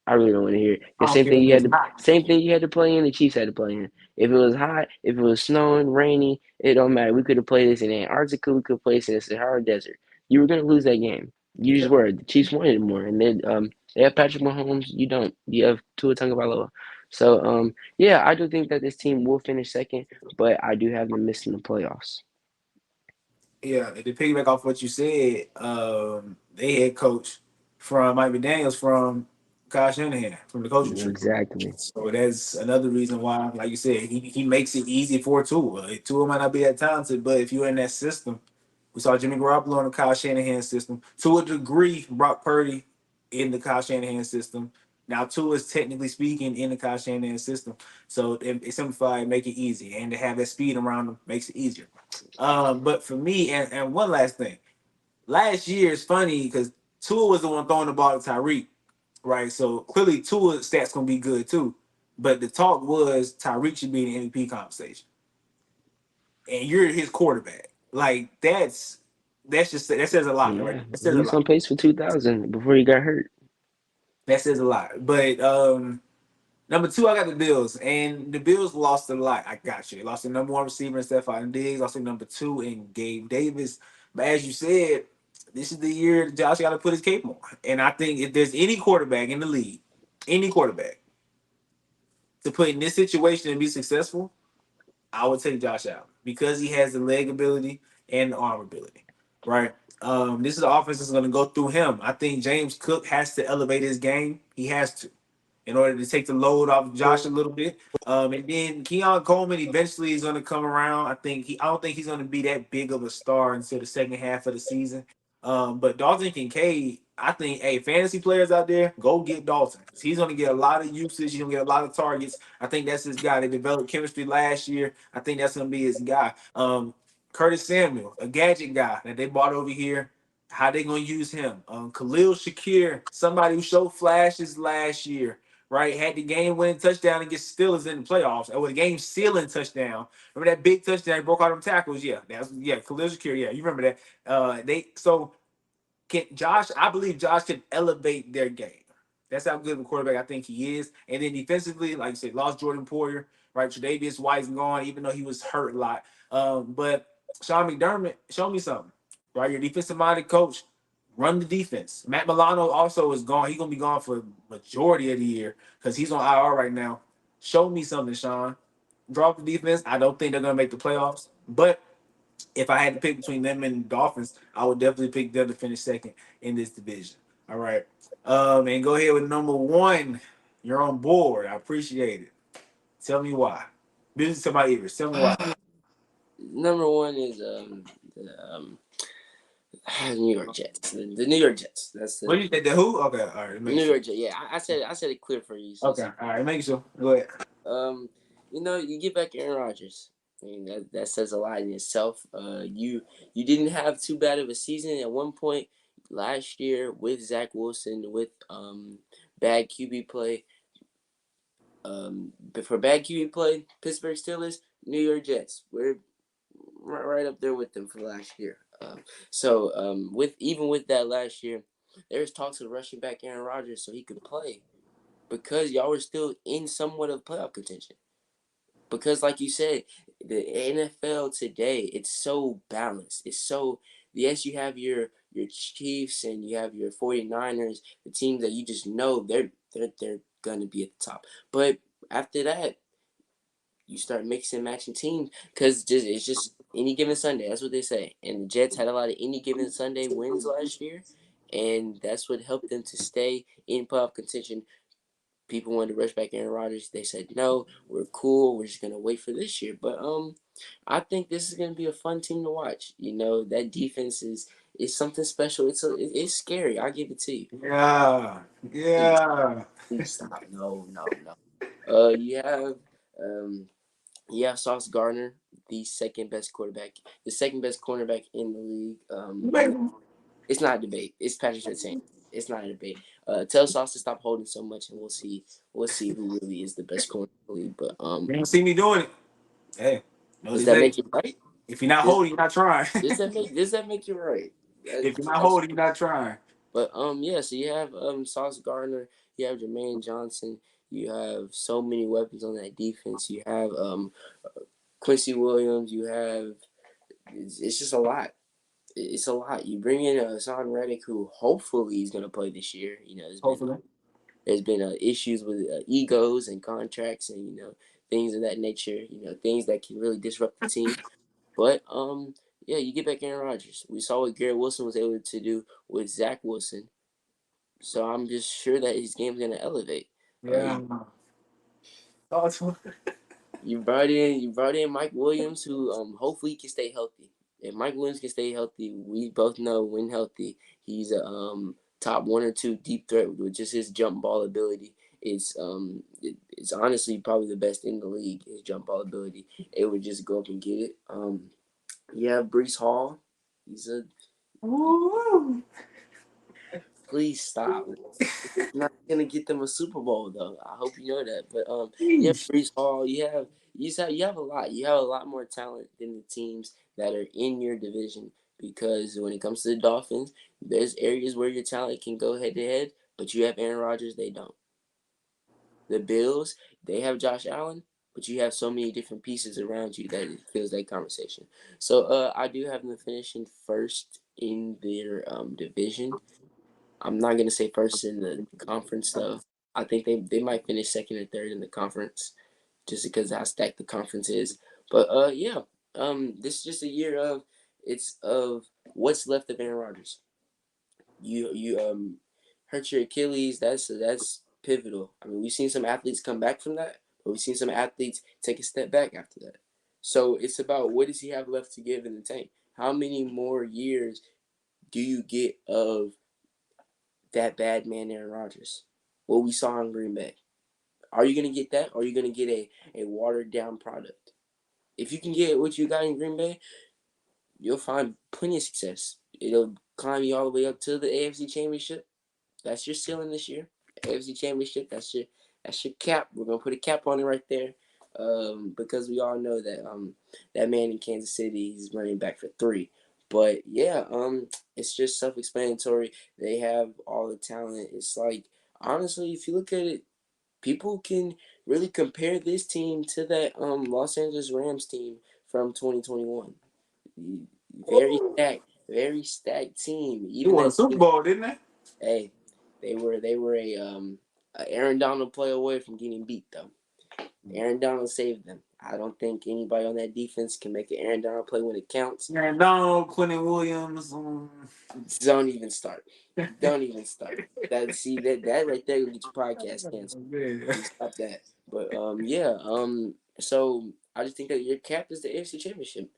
[SPEAKER 2] I really don't want to hear it.
[SPEAKER 1] I
[SPEAKER 2] The
[SPEAKER 1] don't
[SPEAKER 2] same
[SPEAKER 1] care
[SPEAKER 2] thing
[SPEAKER 1] if
[SPEAKER 2] you had
[SPEAKER 1] it's
[SPEAKER 2] to
[SPEAKER 1] hot.
[SPEAKER 2] same thing you had to play in, the Chiefs had to play in. If it was hot, if it was snowing, rainy, it don't matter. We could have played this in Antarctica, we could play this in the Sahara Desert. You were gonna lose that game. You just
[SPEAKER 1] Yeah,
[SPEAKER 2] were. The Chiefs wanted it more. And then they have Patrick Mahomes, you don't. You have Tua Tagovailoa. So yeah, I do think that this team will finish second, but I do have them missing the playoffs.
[SPEAKER 1] yeah. And to piggyback off what you said, they head coach from Mike McDaniel's from Kyle Shanahan from the coaching tree.
[SPEAKER 2] Exactly.
[SPEAKER 1] So that's another reason why, like you said, he makes it easy for Tua. Tua might not be that talented, but if you're in that system, we saw Jimmy Garoppolo in the Kyle Shanahan system. To a degree, Brock Purdy in the Kyle Shanahan system. Now Tua is technically speaking in the Kyle Shanahan system. So it simplified, make it easy. And to have that speed around them makes it easier. But for me, and one last thing. Last year is funny because Tua was the one throwing the ball to Tyreek, right? So clearly Tua's stats gonna be good too. But the talk was Tyreek should be in the MVP conversation, and you're his quarterback. Like that's just that says a lot, right?
[SPEAKER 2] Yeah.
[SPEAKER 1] That says a
[SPEAKER 2] He's
[SPEAKER 1] lot.
[SPEAKER 2] on pace for 2,000 before he got hurt.
[SPEAKER 1] That says a lot. But number two, I got the Bills, and the Bills lost a lot. I got you. They lost the number one receiver in Stephon Diggs, lost the number two in Gabe Davis. But as you said, this is the year Josh got to put his cape on. And I think if there's any quarterback in the league, any quarterback to put in this situation and be successful, I would take Josh Allen because he has the leg ability and the arm ability, right? This is the offense that's going to go through him. I think James Cook has to elevate his game. He has to in order to take the load off Josh a little bit. And then Keon Coleman eventually is going to come around. I don't think he's going to be that big of a star until the second half of the season. But Dalton Kincaid, I think, hey, fantasy players out there, go get Dalton. He's going to get a lot of usage. He's going to get a lot of targets. I think that's his guy. They developed chemistry last year. I think that's going to be his guy. Curtis Samuel, a gadget guy that they brought over here. How they gonna use him? Khalil Shakir, somebody who showed flashes last year, right? Had the game winning touchdown against Steelers in the playoffs, or the game sealing touchdown. Remember that big touchdown? He broke all them tackles. Yeah, that's Khalil Shakir. Yeah, you remember that? They so can Josh? I believe Josh can elevate their game. That's how good of a quarterback I think he is. And then defensively, like you said, lost Jordan Poyer, right? Tre'Davious White's gone, even though he was hurt a lot. But Sean McDermott, show me something, right? Your defensive minded coach, run the defense. Matt Milano also is gone. He's gonna be gone for majority of the year because he's on IR right now. Show me something, Sean. Drop the defense. I don't think they're gonna make the playoffs, but if I had to pick between them and Dolphins, I would definitely pick them to finish second in this division. All right. And go ahead with number one. You're on board. I appreciate it. Tell me why. Business to my ears. Tell me why.
[SPEAKER 2] Number one is New York Jets. The New York Jets. That's
[SPEAKER 1] What
[SPEAKER 2] the
[SPEAKER 1] do you think? The who? Okay. All right. Make
[SPEAKER 2] New
[SPEAKER 1] sure.
[SPEAKER 2] York Jets. Yeah, I said it clear for you.
[SPEAKER 1] Okay. All right. Make sure. Go ahead.
[SPEAKER 2] Um, you get back Aaron Rodgers. I mean that says a lot in itself. You didn't have too bad of a season at one point last year with Zach Wilson with bad QB play. But for bad QB play, Pittsburgh Steelers, New York Jets. We're right up there with them for last year. With even with that last year, there's talks of rushing back Aaron Rodgers so he could play because y'all were still in somewhat of playoff contention. Because like you said, the NFL today, it's so balanced. It's so yes, you have your Chiefs and you have your 49ers, the teams that you just know they're gonna be at the top. But after that, you start mixing and matching teams because it's just any given Sunday. That's what they say. And the Jets had a lot of any given Sunday wins last year, and that's what helped them to stay in playoff contention. People wanted to rush back Aaron Rodgers. They said no, we're cool. We're just gonna wait for this year. But I think this is gonna be a fun team to watch. That defense is something special. It's scary. I give it to you.
[SPEAKER 1] Yeah.
[SPEAKER 2] Please,
[SPEAKER 1] Yeah.
[SPEAKER 2] please stop. No, no, no. You have um Sauce Gardner, the second best quarterback, the second best cornerback in the league. It's not a debate. It's Patrick Surtain. It's not a debate. Tell Sauce to stop holding so much, and we'll see. We'll see who really is the best corner in the league. But
[SPEAKER 1] You don't see me doing it. Hey, know
[SPEAKER 2] does
[SPEAKER 1] they
[SPEAKER 2] that
[SPEAKER 1] say
[SPEAKER 2] make it right?
[SPEAKER 1] if you're not
[SPEAKER 2] Does,
[SPEAKER 1] holding, you're not trying.
[SPEAKER 2] does that make you right?
[SPEAKER 1] If you're not
[SPEAKER 2] That's
[SPEAKER 1] holding, you're not trying.
[SPEAKER 2] but yeah. So you have Sauce Gardner. You have Jermaine Johnson. You have so many weapons on that defense. You have Quincy Williams. You have it's just a lot. It's a lot. You bring in Hassan Reddick, who hopefully is going to play this year.
[SPEAKER 1] Hopefully.
[SPEAKER 2] There's been issues with egos and contracts and things of that nature. Things that can really disrupt the team. But yeah, you get back Aaron Rodgers. We saw what Garrett Wilson was able to do with Zach Wilson. So I'm just sure that his game's going to elevate.
[SPEAKER 1] Yeah. Thoughts?
[SPEAKER 2] You brought in Mike Williams, who hopefully can stay healthy. If Mike Williams can stay healthy, we both know when healthy, he's a top one or two deep threat with just his jump ball ability. It's honestly probably the best in the league. His jump ball ability, it would just go up and get it. You have Brees Hall. He's a
[SPEAKER 1] Woo.
[SPEAKER 2] Please stop. Not gonna get them a Super Bowl though. I hope you know that. But you have
[SPEAKER 1] Sheesh.
[SPEAKER 2] Brees Hall. You have a lot. You have a lot more talent than the teams that are in your division. Because when it comes to the Dolphins, there's areas where your talent can go head to head, but you have Aaron Rodgers. They don't. The Bills, they have Josh Allen, but you have so many different pieces around you that it feels like conversation. So I do have them finishing first in their division. I'm not gonna say first in the conference though. I think they might finish second or third in the conference, just because of how stacked the conference is. But yeah, this is just a year of what's left of Aaron Rodgers. You hurt your Achilles. That's pivotal. I mean, we've seen some athletes come back from that, but we've seen some athletes take a step back after that. So it's about what does he have left to give in the tank? How many more years do you get of that bad man Aaron Rodgers? What we saw in Green Bay. Are you gonna get that, or are you gonna get a watered down product? If you can get what you got in Green Bay, you'll find plenty of success. It'll climb you all the way up to the AFC Championship. That's your ceiling this year. AFC Championship. That's your cap. We're gonna put a cap on it right there, because we all know that that man in Kansas City, he's running back for three. But yeah, it's just self-explanatory. They have all the talent. It's like, honestly, if you look at it, people can really compare this team to that Los Angeles Rams team from 2021. Very stacked team.
[SPEAKER 1] He
[SPEAKER 2] Even
[SPEAKER 1] won a
[SPEAKER 2] that
[SPEAKER 1] Super
[SPEAKER 2] team,
[SPEAKER 1] Bowl, didn't they?
[SPEAKER 2] hey, they were a Aaron Donald play away from getting beat though. Aaron Donald saved them. I don't think anybody on that defense can make an Aaron Donald play when it counts.
[SPEAKER 1] Aaron Donald, Quentin Williams.
[SPEAKER 2] Don't even start. Don't even start. That right there will get your podcast canceled.
[SPEAKER 1] Man.
[SPEAKER 2] You stop that. But yeah, so I just think that your cap is the AFC Championship.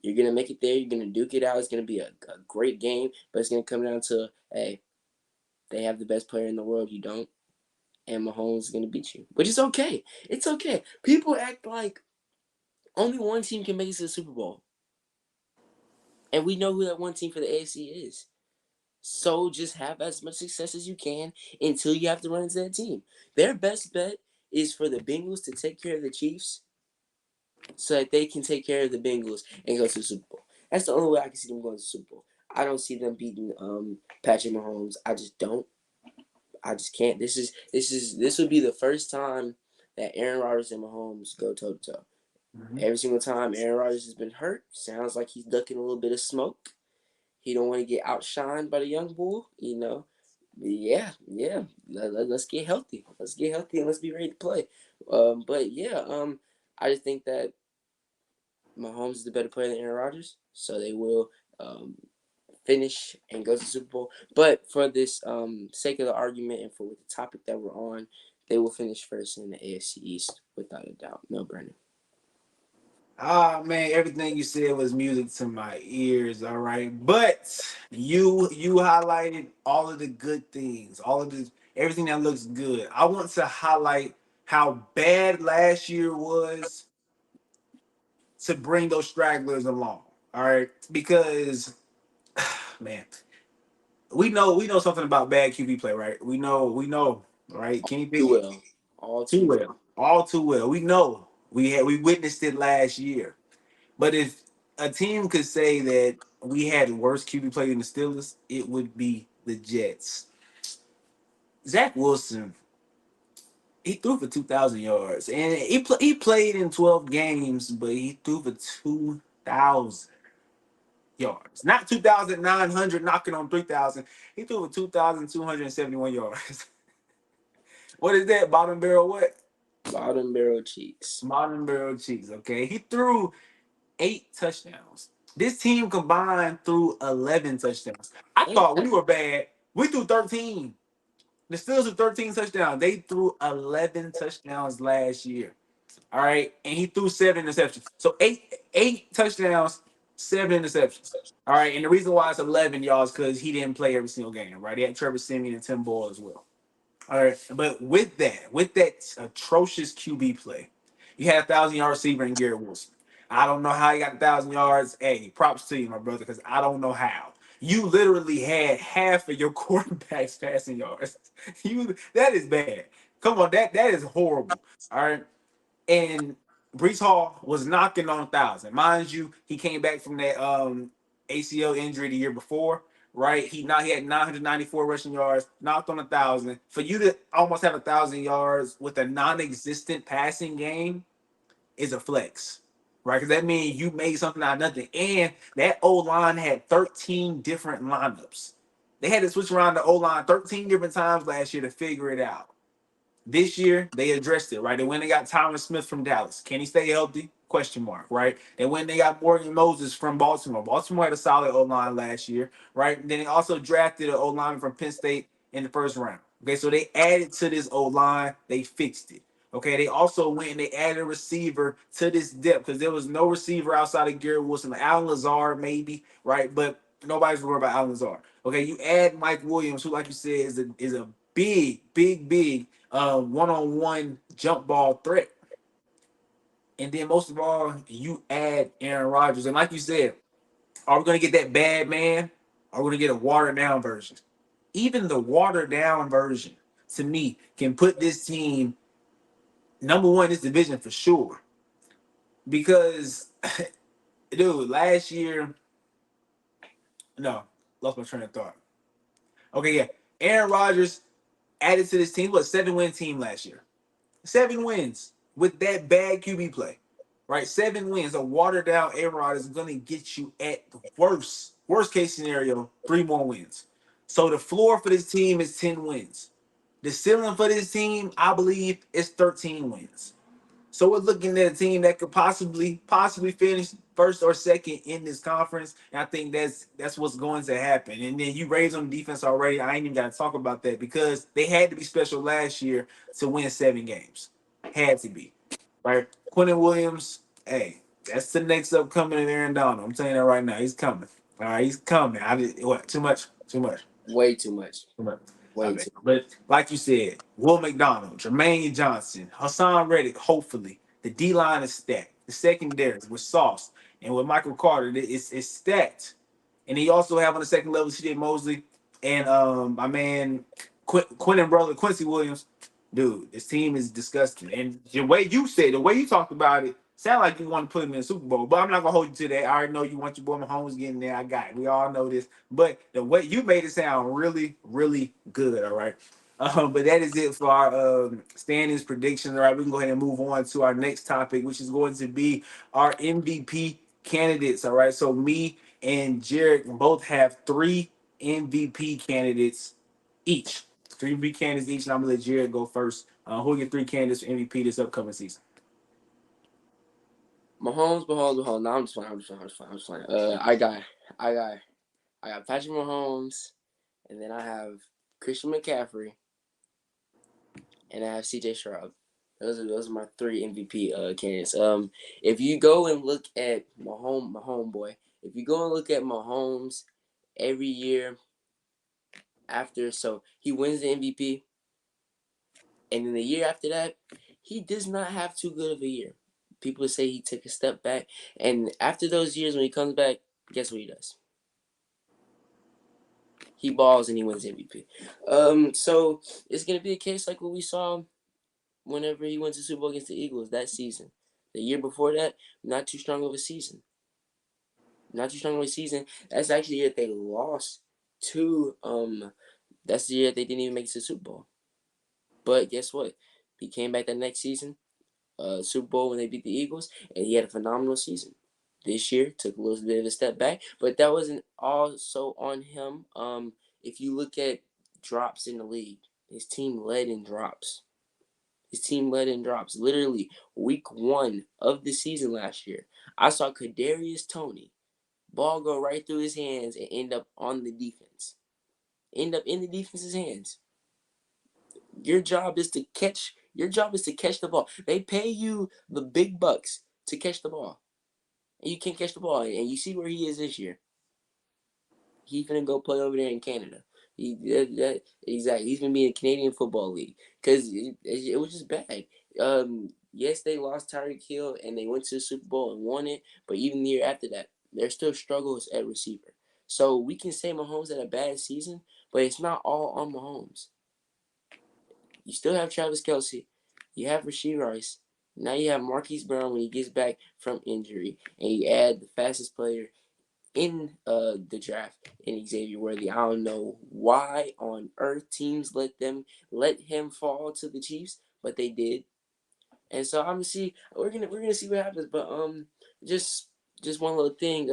[SPEAKER 2] You're gonna make it there. You're gonna duke it out. It's gonna be a great game, but it's gonna come down to, hey, they have the best player in the world. You don't, and Mahomes is gonna beat you, which is okay. It's okay. People act like only one team can make it to the Super Bowl, and we know who that one team for the AFC is. So just have as much success as you can until you have to run into that team. Their best bet is for the Bengals to take care of the Chiefs so that they can take care of the Bengals and go to the Super Bowl. That's the only way I can see them going to the Super Bowl. I don't see them beating Patrick Mahomes. I just don't. I just can't. This would be the first time that Aaron Rodgers and Mahomes go toe to toe.
[SPEAKER 1] Mhm.
[SPEAKER 2] Every single time Aaron Rodgers has been hurt, sounds like he's ducking a little bit of smoke. He don't want to get outshined by the young bull, you know. Yeah, yeah. Let's get healthy. Let's get healthy and let's be ready to play. But yeah, I just think that Mahomes is the better player than Aaron Rodgers, so they will um, finish and go to the Super Bowl. But for this sake of the argument and for the topic that we're on, they will finish first in the AFC East without a doubt. No brainer.
[SPEAKER 1] Ah man, everything you said was music to my ears. All right, but you highlighted all of the good things, all of the everything that looks good. I want to highlight how bad last year was to bring those stragglers along. All right, because man, we know something about bad QB play, right? We know, right? Kenny
[SPEAKER 2] Too
[SPEAKER 1] Pickett
[SPEAKER 2] well, all
[SPEAKER 1] too
[SPEAKER 2] too well.
[SPEAKER 1] well, all too well. We know we witnessed it last year. But if a team could say that we had worse QB play than the Steelers, it would be the Jets. Zach Wilson, he threw for 2,000 yards, and he played in 12 games, but he threw for 2,000 yards, not 2,900, knocking on 3,000. He threw for 2,271 yards. What is that? Bottom barrel what?
[SPEAKER 2] Bottom barrel cheeks.
[SPEAKER 1] Bottom barrel cheese. Okay, he threw 8 touchdowns. This team combined threw 11 touchdowns. I
[SPEAKER 2] Ain't
[SPEAKER 1] thought we were bad. We threw 13. The Steelers threw 13 touchdowns. They threw 11 touchdowns last year. All right. And he threw 7 interceptions. So eight touchdowns, 7 interceptions. All right. And the reason why it's 11, y'all, is because he didn't play every single game, right? He had Trevor Siemian and Tim Boyle as well. All right, but with that atrocious QB play, you had 1,000 yard receiver in Garrett Wilson. I don't know how he got 1,000 yards. Hey, props to you, my brother, because I don't know how. You literally had half of your quarterbacks passing yards. That is bad. Come on, that is horrible. All right, and Brees Hall was knocking on 1,000. Mind you, he came back from that ACL injury the year before, right? He had 994 rushing yards, knocked on 1,000. For you to almost have 1,000 yards with a non-existent passing game is a flex, right? Because that means you made something out of nothing. And that O line had 13 different lineups. They had to switch around the O line 13 different times last year to figure it out. This year they addressed it, right? They went and got Thomas Smith from Dallas. Can he stay healthy? Question mark, right? They went and they got Morgan Moses from Baltimore. Baltimore had a solid O line last year, right? And then they also drafted an O line from Penn State in the first round. Okay, so they added to this O line, they fixed it. Okay, they also went and they added a receiver to this depth because there was no receiver outside of Garrett Wilson, like Alan Lazard maybe, right? But nobody's worried about Alan Lazard. Okay, you add Mike Williams, who, like you said, is a big one-on-one jump ball threat. And then most of all, you add Aaron Rodgers. And like you said, are we going to get that bad man? Or are we going to get a watered down version? Even the watered down version, to me, can put this team number one in this division for sure. Because, dude, last year, no, lost my train of thought. Okay, yeah, Aaron Rodgers added to this team. What, 7-win team last year? 7 wins with that bad QB play, right? 7 wins. A watered down Aaron Rodgers is going to get you at the worst case scenario, 3 more wins. So the floor for this team is 10 wins. The ceiling for this team, I believe, is 13 wins. So we're looking at a team that could possibly finish first or second in this conference. And I think that's what's going to happen. And then you raised on defense already. I ain't even got to talk about that because they had to be special last year to win 7 games. Had to be. Right? Quentin Williams, hey, that's the next upcoming of Aaron Donald. I'm telling you that right now. He's coming. All right, he's coming. What? Too much? Too much.
[SPEAKER 2] Way too much.
[SPEAKER 1] Right.
[SPEAKER 2] Way
[SPEAKER 1] Okay.
[SPEAKER 2] too.
[SPEAKER 1] But like you said, Will McDonald, Jermaine Johnson, Hassan Reddick, hopefully. The D line is stacked. The secondary with Sauce and with Michael Carter, it's stacked. And he also have on the second level CJ Mosley and my man Quentin brother Quincy Williams. Dude, this team is disgusting. And the way you talked about it, sound like you want to put him in the Super Bowl. But I'm not gonna hold you to that. I already know you want your boy Mahomes getting there. I got it. We all know this. But the way you made it sound really, really good. All right. But that is it for our standings predictions. All right, we can go ahead and move on to our next topic, which is going to be our MVP candidates. All right, so me and Jerrick both have 3 MVP candidates each. 3 MVP candidates each, and I'm gonna let Jerrick go first. Who are your 3 candidates for MVP this upcoming season?
[SPEAKER 2] Mahomes. No, I'm just fine. I'm just fine. I got Patrick Mahomes, and then I have Christian McCaffrey, and I have CJ Stroud. Those are my 3 MVP candidates. If you go and look at my homeboy, if you go and look at Mahomes every year after, so he wins the MVP, and then the year after that, he does not have too good of a year. People say he took a step back, and after those years when he comes back, guess what he does? He balls and he wins MVP. So it's gonna be a case like what we saw whenever he went to Super Bowl against the Eagles that season. The year before that, not too strong of a season. Not too strong of a season. That's actually the year they lost to. That's the year they didn't even make it to the Super Bowl. But guess what? He came back that next season, Super Bowl when they beat the Eagles, and he had a phenomenal season. This year took a little bit of a step back, but that wasn't also on him. If you look at drops in the league, his team led in drops. His team led in drops. Literally, week 1 of the season last year, I saw Kadarius Toney ball go right through his hands and end up on the defense. End up in the defense's hands. Your job is to catch. Your job is to catch the ball. They pay you the big bucks to catch the ball, and you can't catch the ball. And you see where he is this year. He's gonna go play over there in Canada. Exactly. He's gonna be in the Canadian Football League because it was just bad. Yes, they lost Tyreek Hill and they went to the Super Bowl and won it, but even the year after that, there's still struggles at receiver. So we can say Mahomes had a bad season, but it's not all on Mahomes. You still have Travis Kelsey, you have Rasheed Rice, now you have Marquise Brown when he gets back from injury, and you add the fastest player in the draft in Xavier Worthy. I don't know why on earth teams let him fall to the Chiefs, but they did. And so I'm gonna see we're gonna see what happens. But just just one little thing.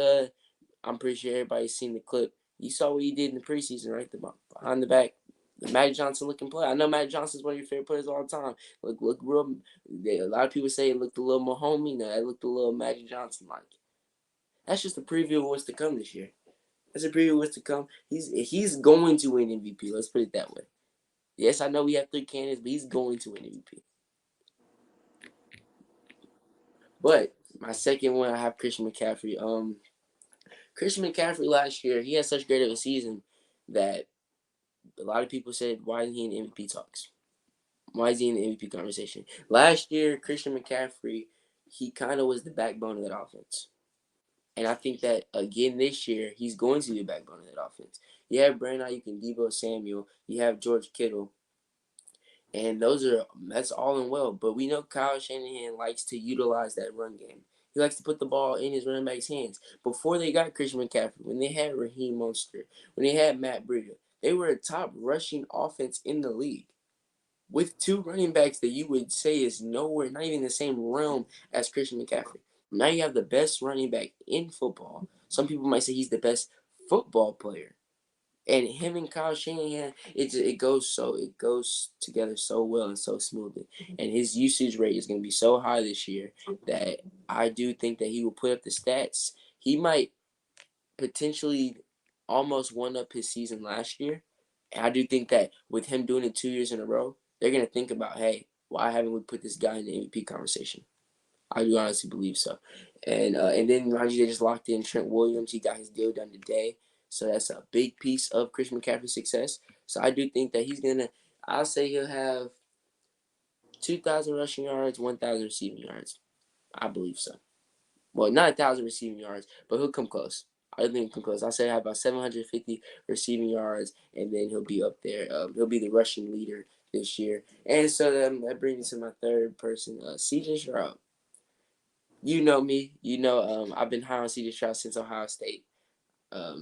[SPEAKER 2] I'm pretty sure everybody's seen the clip. You saw what he did in the preseason, right? The behind the back, the Magic Johnson looking play. I know Magic Johnson's one of your favorite players of all time. Look real. A lot of people say it looked a little Mahomey. Now it looked a little Magic Johnson like. That's just a preview of what's to come this year. That's a preview of what's to come. He's going to win MVP. Let's put it that way. Yes, I know we have 3 candidates, but he's going to win MVP. But my second one, I have Christian McCaffrey. Christian McCaffrey last year, he had such great of a season that a lot of people said, why isn't he in MVP talks? Why is he in the MVP conversation? Last year, Christian McCaffrey, he kind of was the backbone of that offense. And I think that again this year, he's going to be the backbone of that offense. You have Brandon Ayuk and Debo Samuel. You have George Kittle. And that's all and well. But we know Kyle Shanahan likes to utilize that run game. He likes to put the ball in his running back's hands. Before they got Christian McCaffrey, when they had Raheem Mostert, when they had Matt Breida, they were a top rushing offense in the league with two running backs that you would say is nowhere, not even in the same realm as Christian McCaffrey. Now you have the best running back in football. Some people might say he's the best football player. And him and Kyle Shanahan, it goes together so well and so smoothly. And his usage rate is going to be so high this year that I do think that he will put up the stats. He might potentially almost one up his season last year. And I do think that with him doing it 2 years in a row, they're going to think about, hey, why haven't we put this guy in the MVP conversation? I do honestly believe so. And then mind you, they just locked in Trent Williams. He got his deal done today. So that's a big piece of Christian McCaffrey's success. So I do think that he's gonna. I'll say he'll have 2,000 rushing yards, 1,000 receiving yards. I believe so. Well, not 1,000 receiving yards, but he'll come close. I think he'll come close. I say I have about 750 receiving yards, and then he'll be up there. He'll be the rushing leader this year. And so that brings me to my third person, CJ Stroud. You know me. You know I've been high on CJ Stroud since Ohio State.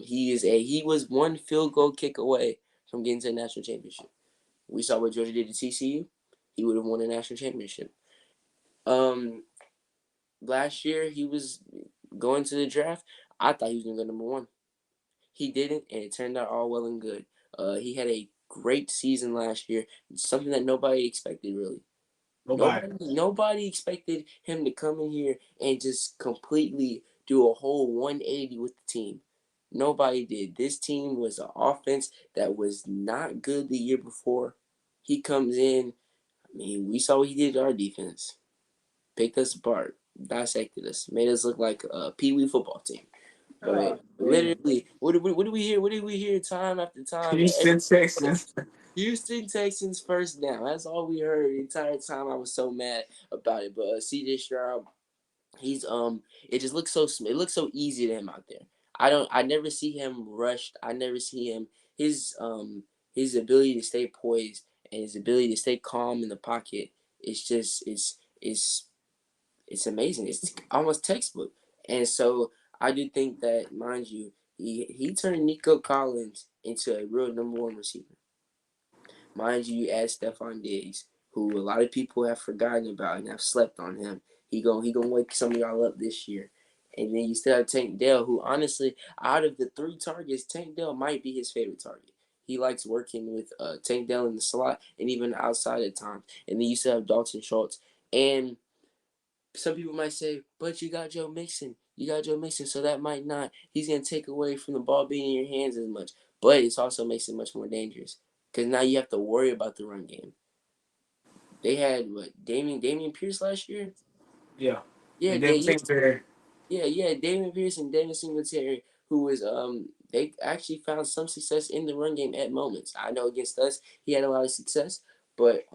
[SPEAKER 2] He was one field goal kick away from getting to a national championship. We saw what Georgia did to TCU. He would have won a national championship. Um, Last year he was going to the draft. I thought he was gonna go number one. He didn't, and it turned out all well and good. He had a great season last year, something that nobody expected really.
[SPEAKER 1] Nobody.
[SPEAKER 2] Nobody expected him to come in here and just completely do a whole 180 with the team. Nobody did. This team was an offense that was not good the year before. He comes in. I mean, we saw what he did to our defense. Picked us apart, dissected us, made us look like a pee-wee football team. But
[SPEAKER 1] Oh, man.
[SPEAKER 2] literally, what did we hear? What did we hear time after time?
[SPEAKER 1] Houston Texans.
[SPEAKER 2] Houston Texans first down. That's all we heard the entire time. I was so mad about it. But CJ Stroud, he's it just looks so it looks so easy to him out there. I never see him rushed. I never see him his ability to stay poised and his ability to stay calm in the pocket. It's just it's amazing. It's almost textbook. And so I do think that, mind you, he turned Nico Collins into a real number one receiver. Mind you, you add Stephon Diggs, who a lot of people have forgotten about and have slept on him. He gonna wake some of y'all up this year. And then you still have Tank Dell, who honestly, out of the three targets, Tank Dell might be his favorite target. He likes working with Tank Dell in the slot and even outside at times. And then you still have Dalton Schultz. And some people might say, but you got Joe Mixon. You got Joe Mixon, so that might not. He's going to take away from the ball being in your hands as much. But it also makes it much more dangerous because now you have to worry about the run game. They had, what, Damian Pierce last year?
[SPEAKER 1] Yeah.
[SPEAKER 2] Yeah,
[SPEAKER 1] And then Singletary.
[SPEAKER 2] yeah, David Pierce and Devin Singletary, who was they actually found some success in the run game at moments. I know against us he had a lot of success, but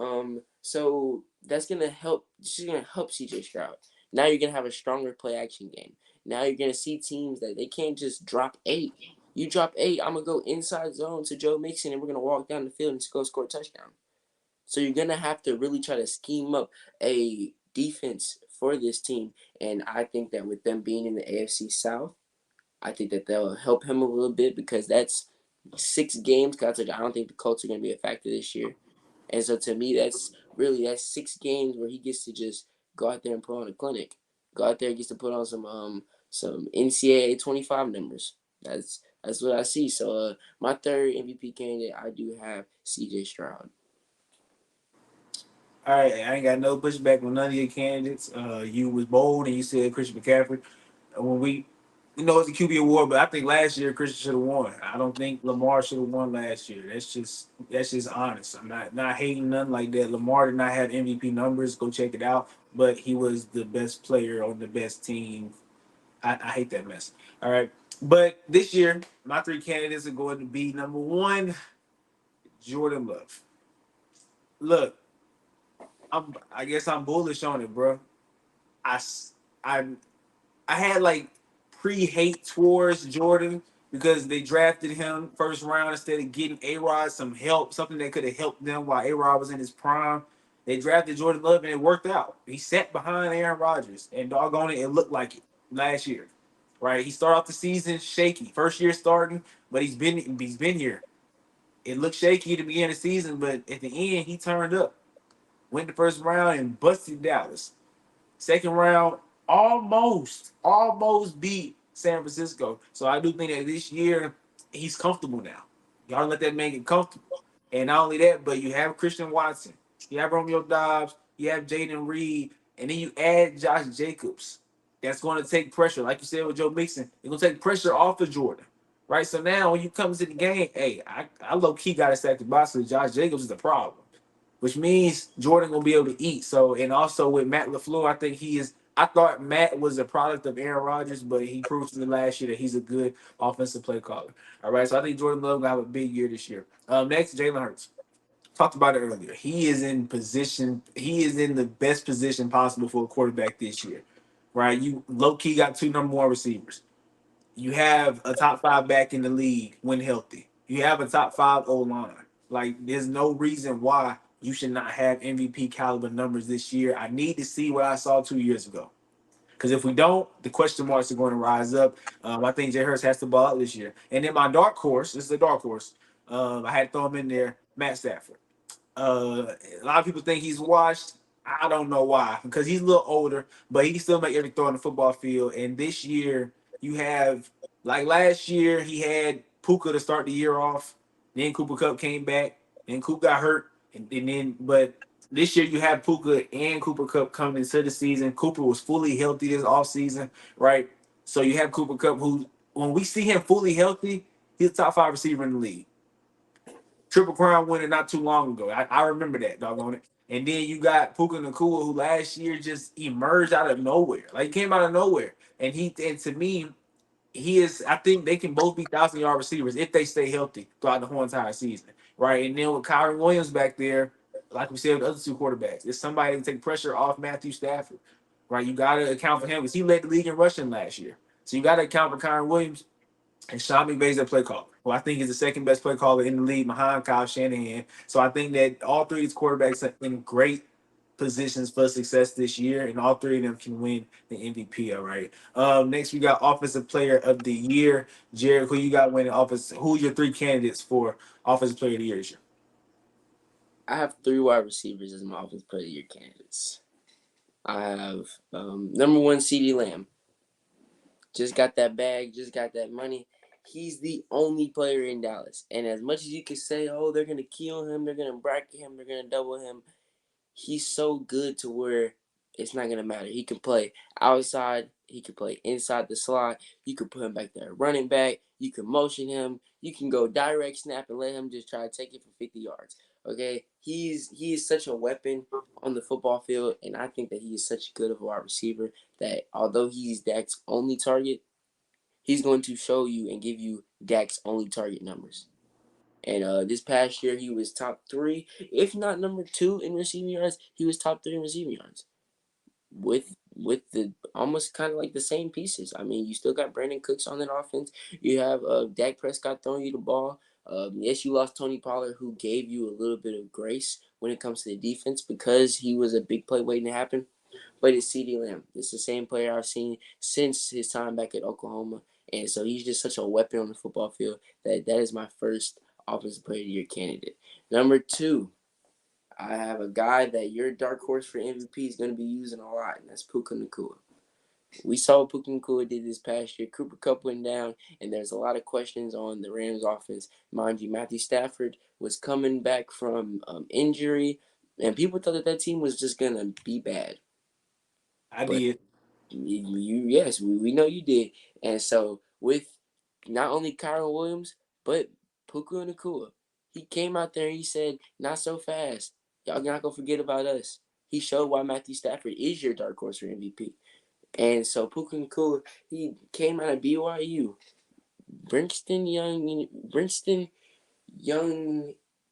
[SPEAKER 2] so that's gonna help. She's gonna help CJ Stroud. Now you're gonna have a stronger play action game. Now you're gonna see teams that they can't just drop eight. You drop eight, I'm gonna go inside zone to Joe Mixon, and we're gonna walk down the field and go score a touchdown. So you're gonna have to really try to scheme up a defense for this team. And I think that with them being in the AFC South, I think that they'll help him a little bit because that's 6 games. Cause I don't think the Colts are gonna be a factor this year. And so to me, that's 6 games where he gets to just go out there and put on a clinic. Go out there and gets to put on some NCAA 25 numbers. That's what I see. So my third MVP candidate, I do have CJ Stroud.
[SPEAKER 1] All right, I ain't got no pushback on none of your candidates. You was bold and you said Christian McCaffrey. When we know it's a QB award, but I think last year Christian should have won. I don't think Lamar should have won last year. That's just honest. I'm not hating nothing like that. Lamar did not have MVP numbers. Go check it out. But he was the best player on the best team. I hate that mess. All right, but this year my three candidates are going to be number one, Jordan Love. Look, I guess I'm bullish on it, bro. I I I had like pre hate towards Jordan because they drafted him first round instead of getting A Rod some help, something that could have helped them while A Rod was in his prime. They drafted Jordan Love and it worked out. He sat behind Aaron Rodgers and doggone it, it looked like it last year. Right? He started off the season shaky. First year starting, but he's been here. It looked shaky at the beginning of the season, but at the end he turned up. Went the first round and busted Dallas. Second round, almost beat San Francisco. So I do think that this year he's comfortable now. Y'all don't let that man get comfortable. And not only that, but you have Christian Watson, you have Romeo Dobbs, you have Jaden Reed, and then you add Josh Jacobs. That's going to take pressure, like you said with Joe Mixon. It's going to take pressure off of Jordan, right? So now when you come to the game, hey, I low key got to stack the box because Josh Jacobs is the problem, which means Jordan gonna be able to eat. So, and also with Matt LaFleur, I think he is. I thought Matt was a product of Aaron Rodgers, but he proved to me last year that he's a good offensive play caller. All right, so I think Jordan Love gonna have a big year this year. Next, Jalen Hurts. Talked about it earlier. He is in position. He is in the best position possible for a quarterback this year. Right, you low key got two number one receivers. You have a top five back in the league when healthy. You have a top five O line. Like, there's no reason why you should not have MVP caliber numbers this year. I need to see what I saw 2 years ago. Because if we don't, the question marks are going to rise up. I think Jay Hurts has to ball out this year. And then my dark horse, this is a dark horse. I had to throw him in there, Matt Stafford. A lot of people think he's washed. I don't know why, because he's a little older, but he can still make every throw on the football field. And this year, you have, like last year, he had Puka to start the year off. Then Cooper Cup came back, and Coop got hurt, and then but this year you have Puka and Cooper Cup coming into the season. Cooper was fully healthy this offseason, right? So you have Cooper Cup, who, when we see him fully healthy, he's a top five receiver in the league. Triple Crown winner not too long ago. I remember that, doggone it. And then you got Puka Nakua, who last year just emerged out of nowhere. Like, he came out of nowhere. And to me, he is, I think they can both be 1,000 yard receivers if they stay healthy throughout the whole entire season. Right. And then with Kyron Williams back there, like we said with the other two quarterbacks, it's somebody to take pressure off Matthew Stafford. Right. You gotta account for him because he led the league in rushing last year. So you gotta account for Kyron Williams. And Sean McVay's their play caller, who I think is the second best play caller in the league behind Kyle Shanahan. So I think that all three of these quarterbacks are in great positions for success this year, and all three of them can win the MVP. All right. Next, we got Offensive Player of the Year. Jerrick, who you got winning offense? Who are your three candidates for Offensive Player of the Year this year?
[SPEAKER 2] I have three wide receivers as my offensive player of the year candidates. I have number one, CD Lamb. Just got that bag, just got that money. He's the only player in Dallas. And as much as you can say, oh, they're going to key on him, they're going to bracket him, they're going to double him, he's so good to where it's not going to matter. He can play outside, he can play inside the slot, you can put him back there running back, you can motion him, you can go direct snap and let him just try to take it for 50 yards. Okay, he is such a weapon on the football field, and I think that he is such good of a wide receiver that although he's Dak's only target, he's going to show you and give you Dak's only target numbers. And this past year, he was top three, if not number two in receiving yards. He was top three in receiving yards with the almost kind of like the same pieces. I mean, you still got Brandon Cooks on that offense. You have Dak Prescott throwing you the ball. Yes, you lost Tony Pollard, who gave you a little bit of grace when it comes to the defense because he was a big play waiting to happen. But it's CeeDee Lamb. It's the same player I've seen since his time back at Oklahoma. And so he's just such a weapon on the football field that is my first Offensive Player of the Year candidate. Number two, I have a guy that your dark horse for MVP is going to be using a lot, and that's Puka Nakua. We saw what Puka Nakua did this past year. Cooper Cup went down, and there's a lot of questions on the Rams offense. Mind you, Matthew Stafford was coming back from injury, and people thought that team was just going to be bad.
[SPEAKER 1] I
[SPEAKER 2] But
[SPEAKER 1] did.
[SPEAKER 2] yes, we know you did. And so with not only Kyron Williams, but Puka Nakua, he came out there and he said, "Not so fast. Y'all not gonna forget about us." He showed why Matthew Stafford is your dark horse for MVP. And so Puka Nakua, he came out of BYU, Princeton Young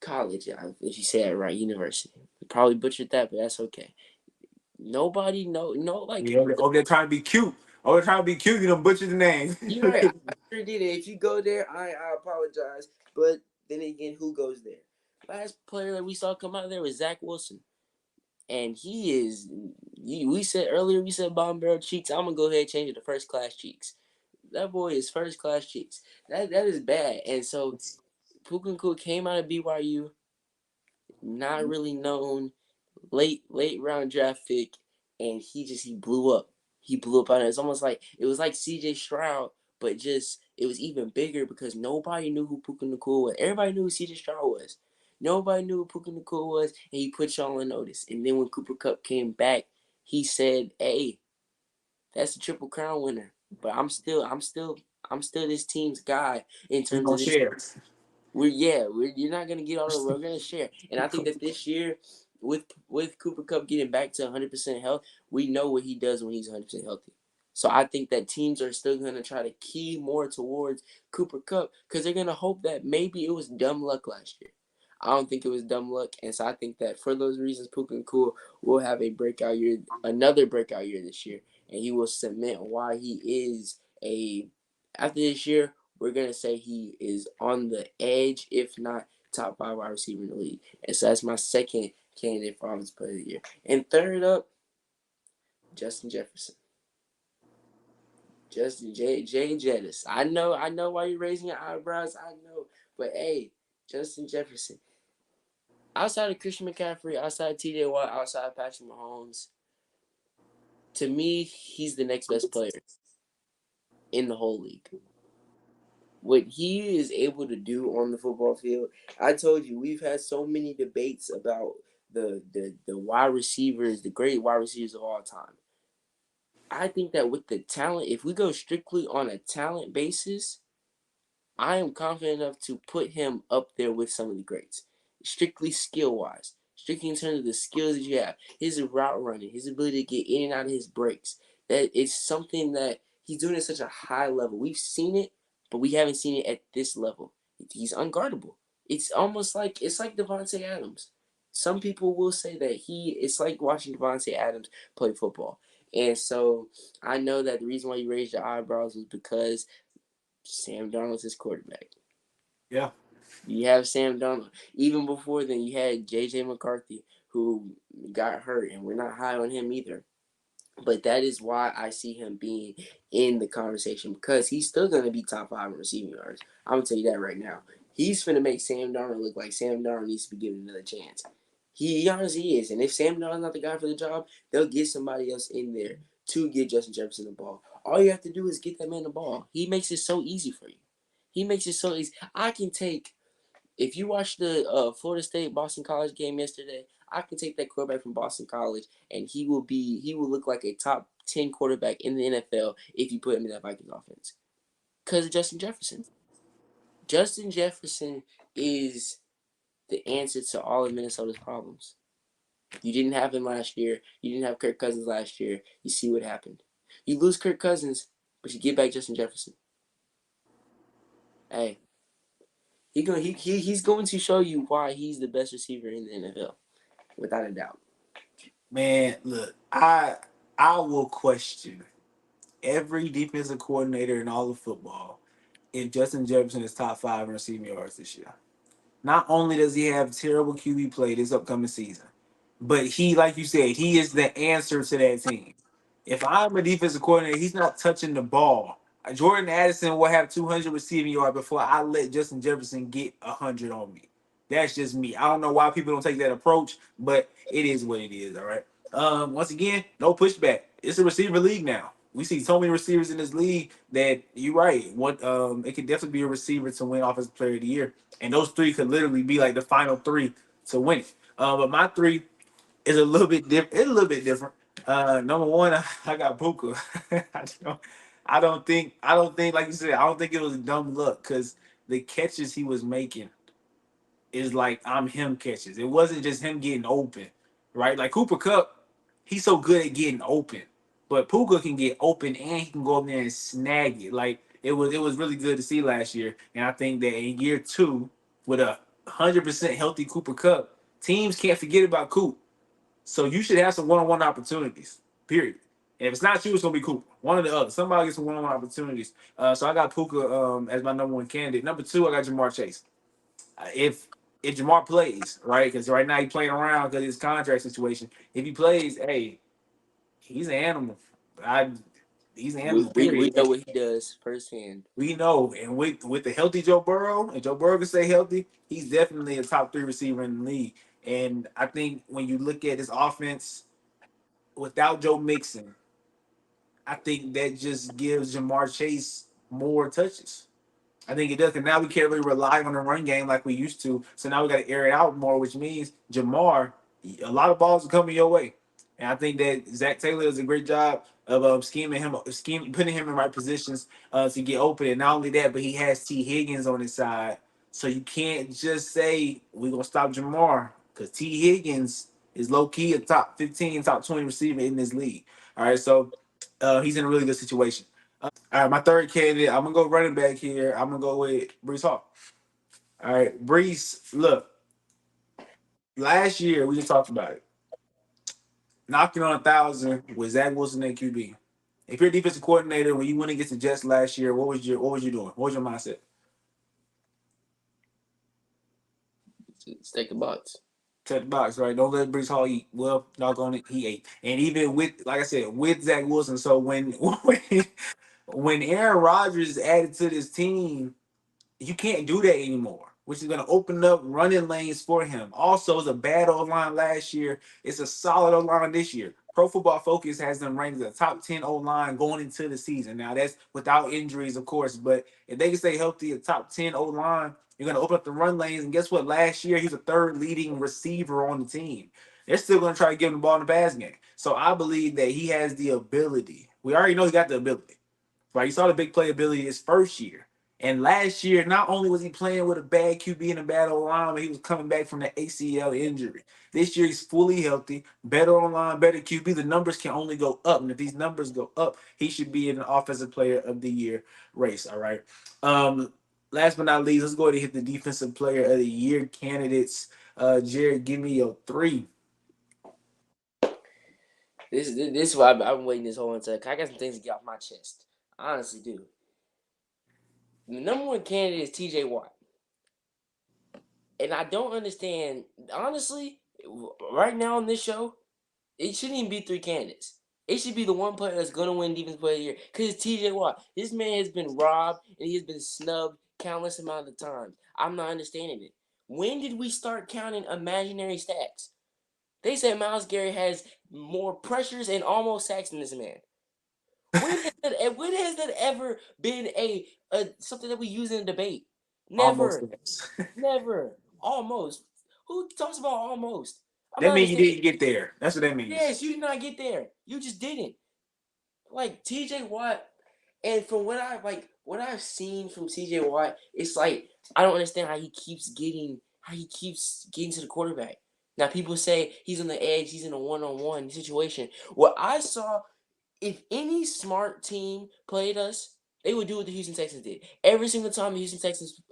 [SPEAKER 2] College, if you say that right, university. Probably butchered that, but that's okay. Nobody know like
[SPEAKER 1] Yeah, over there trying to be cute. Oh, trying to be cute, you don't butcher the name.
[SPEAKER 2] You're right. I sure did it. If you go there, I apologize. But then again, who goes there? Last player that we saw come out of there was Zach Wilson, and he is. We said earlier, we said bomb barrel cheeks. I'm gonna go ahead and change it to first class cheeks. That boy is first class cheeks. That is bad. And so Puka Nacua came out of BYU, not really known, late round draft pick, and he blew up. He blew up on it. It's almost like it was like C.J. Stroud, but just it was even bigger because nobody knew who Puka Nacua was. Everybody knew who C.J. Stroud was. Nobody knew who Puka Nacua was, and he put y'all on notice. And then when Cooper Cup came back, he said, "Hey, that's the Triple Crown winner, but I'm still this team's guy in
[SPEAKER 1] We
[SPEAKER 2] terms
[SPEAKER 1] gonna
[SPEAKER 2] of this
[SPEAKER 1] share.
[SPEAKER 2] you're not gonna get all the we're gonna share. And I think that this year, with Cooper Cup getting back to 100% health, we know what he does when he's 100% healthy. So I think that teams are still gonna try to key more towards Cooper Cup because they're gonna hope that maybe it was dumb luck last year. I don't think it was dumb luck, and so I think that for those reasons, Puka Nacua will have a breakout year, another breakout year this year, and he will cement why he is a. After this year, we're gonna say he is on the edge, if not top five wide receiver in the league. And so that's my second candidate for offensive player of the year. And third up, Justin Jefferson. Justin J Jettis. I know why you're raising your eyebrows. I know. But hey, Justin Jefferson. Outside of Christian McCaffrey, outside of TJ Watt, outside of Patrick Mahomes, to me, he's the next best player in the whole league. What he is able to do on the football field. I told you we've had so many debates about the wide receivers, the great wide receivers of all time. I think that with the talent, if we go strictly on a talent basis, I am confident enough to put him up there with some of the greats, strictly skill wise, strictly in terms of the skills that you have, his route running, his ability to get in and out of his breaks. That it's something that he's doing at such a high level. We've seen it, but we haven't seen it at this level. He's unguardable. It's almost like Devontae Adams. Some people will say that it's like watching Devontae Adams play football. And so I know that the reason why you raised your eyebrows was because Sam Darnold's his quarterback.
[SPEAKER 1] Yeah.
[SPEAKER 2] You have Sam Darnold. Even before then, you had J.J. McCarthy, who got hurt, and we're not high on him either. But that is why I see him being in the conversation because he's still going to be top five in receiving yards. I'm going to tell you that right now. He's going to make Sam Darnold look like Sam Darnold needs to be given another chance. He honestly is. And if Sam Darnold's not the guy for the job, they'll get somebody else in there to get Justin Jefferson the ball. All you have to do is get that man the ball. He makes it so easy for you. He makes it so easy. I can take if you watch the Florida State Boston College game yesterday, I can take that quarterback from Boston College, and he will look like a top 10 quarterback in the NFL if you put him in that Vikings offense. Because of Justin Jefferson. Justin Jefferson is the answer to all of Minnesota's problems. You didn't have him last year. You didn't have Kirk Cousins last year. You see what happened. You lose Kirk Cousins, but you get back Justin Jefferson. Hey, he's going to show you why he's the best receiver in the NFL, without a doubt.
[SPEAKER 1] Man, look, I will question every defensive coordinator in all of football if Justin Jefferson is top five in receiving yards this year. Not only does he have terrible QB play this upcoming season, but he, like you said, he is the answer to that team. If I'm a defensive coordinator, he's not touching the ball. Jordan Addison will have 200 receiving yards before I let Justin Jefferson get 100 on me. That's just me. I don't know why people don't take that approach, but it is what it is. All right. Once again, no pushback. It's a receiver league now. We see so many receivers in this league that you're right. What it could definitely be a receiver to win Offensive Player of the Year, and those three could literally be like the final three to win it. But my three is a little bit different. It's a little bit different. Number one, I got Puka. I don't think, like you said, I don't think it was dumb luck because the catches he was making is like I'm him catches. It wasn't just him getting open, right? Like Cooper Cup, he's so good at getting open, but Puka can get open and he can go up there and snag it. Like it was really good to see last year, and I think that in year two, with 100% healthy Cooper Cup, teams can't forget about Coop. So you should have some one-on-one opportunities. Period. And if it's not you, it's gonna be Cooper. One or the other. Somebody gets some one-on-one opportunities. So I got Puka as my number one candidate. Number two, I got Jamar Chase. If Jamar plays, right, because right now he's playing around because of his contract situation. If he plays, hey, he's an animal. I he's an animal.
[SPEAKER 3] We
[SPEAKER 1] Period.
[SPEAKER 3] know what he does firsthand.
[SPEAKER 1] We know, and with the healthy Joe Burrow, and Joe Burrow can stay healthy, he's definitely a top three receiver in the league. And I think when you look at his offense without Joe Mixon, I think that just gives Jamar Chase more touches. I think it does. And now we can't really rely on the run game like we used to. So now we got to air it out more, which means Jamar, a lot of balls are coming your way. And I think that Zach Taylor does a great job of putting him in right positions to get open. And not only that, but he has T. Higgins on his side. So you can't just say we're gonna stop Jamar because T. Higgins is low key a top 15, top 20 receiver in this league. All right, so he's in a really good situation. All right, my third candidate, I'm gonna go running back here. I'm gonna go with Brees Hall. All right, Brees. Look, last year we just talked about it. Knocking on 1,000 with Zach Wilson at QB. If you're a defensive coordinator when you went against the Jets last year, what was you doing? What was your mindset?
[SPEAKER 3] Stack the box.
[SPEAKER 1] Check the box, right? Don't let Brees Hall eat. Well, doggone it, he ate. And even with, like I said, with Zach Wilson. So when Aaron Rodgers is added to this team, you can't do that anymore, which is going to open up running lanes for him. Also, it's a bad O line last year. It's a solid O line this year. Pro Football Focus has them ranked as a top 10 O line going into the season. Now, that's without injuries, of course, but if they can stay healthy, a top 10 O line, you're going to open up the run lanes. And guess what? Last year, he was the third leading receiver on the team. They're still going to try to give him the ball in the pass game. So I believe that he has the ability. We already know he got the ability. Right? You saw the big playability his first year. And last year, not only was he playing with a bad QB and a bad O line, but he was coming back from the ACL injury. This year, he's fully healthy, better O line, better QB. The numbers can only go up. And if these numbers go up, he should be in the Offensive Player of the Year race. All right. Um, Last but not least, let's go ahead and hit the Defensive Player of the Year candidates. Jerrick, give me your three.
[SPEAKER 3] This is why I've been waiting this whole entire. I got some things to get off my chest. I honestly do. The number one candidate is T.J. Watt, and I don't understand. Honestly, right now on this show, it shouldn't even be three candidates. It should be the one player that's gonna win Defensive Player of the Year because it's T.J. Watt. This man has been robbed and he has been snubbed countless amount of times. I'm not understanding it. When did we start counting imaginary stats? They said Miles Garrett has more pressures and almost sacks than this man. When has that ever been a something that we use in a debate?
[SPEAKER 1] Almost.
[SPEAKER 3] Never, never, almost. Who talks about almost? I'm
[SPEAKER 1] That
[SPEAKER 3] not
[SPEAKER 1] means you
[SPEAKER 3] understanding.
[SPEAKER 1] didn't get there. That's what that means.
[SPEAKER 3] Yes, you did not get there. You just didn't. Like TJ Watt, and from what I've seen from TJ Watt, it's like I don't understand how he keeps getting to the quarterback. Now people say he's on the edge, he's in a one-on-one situation. What I saw, if any smart team played us, they would do what the Houston Texans did. Every single time the Houston Texans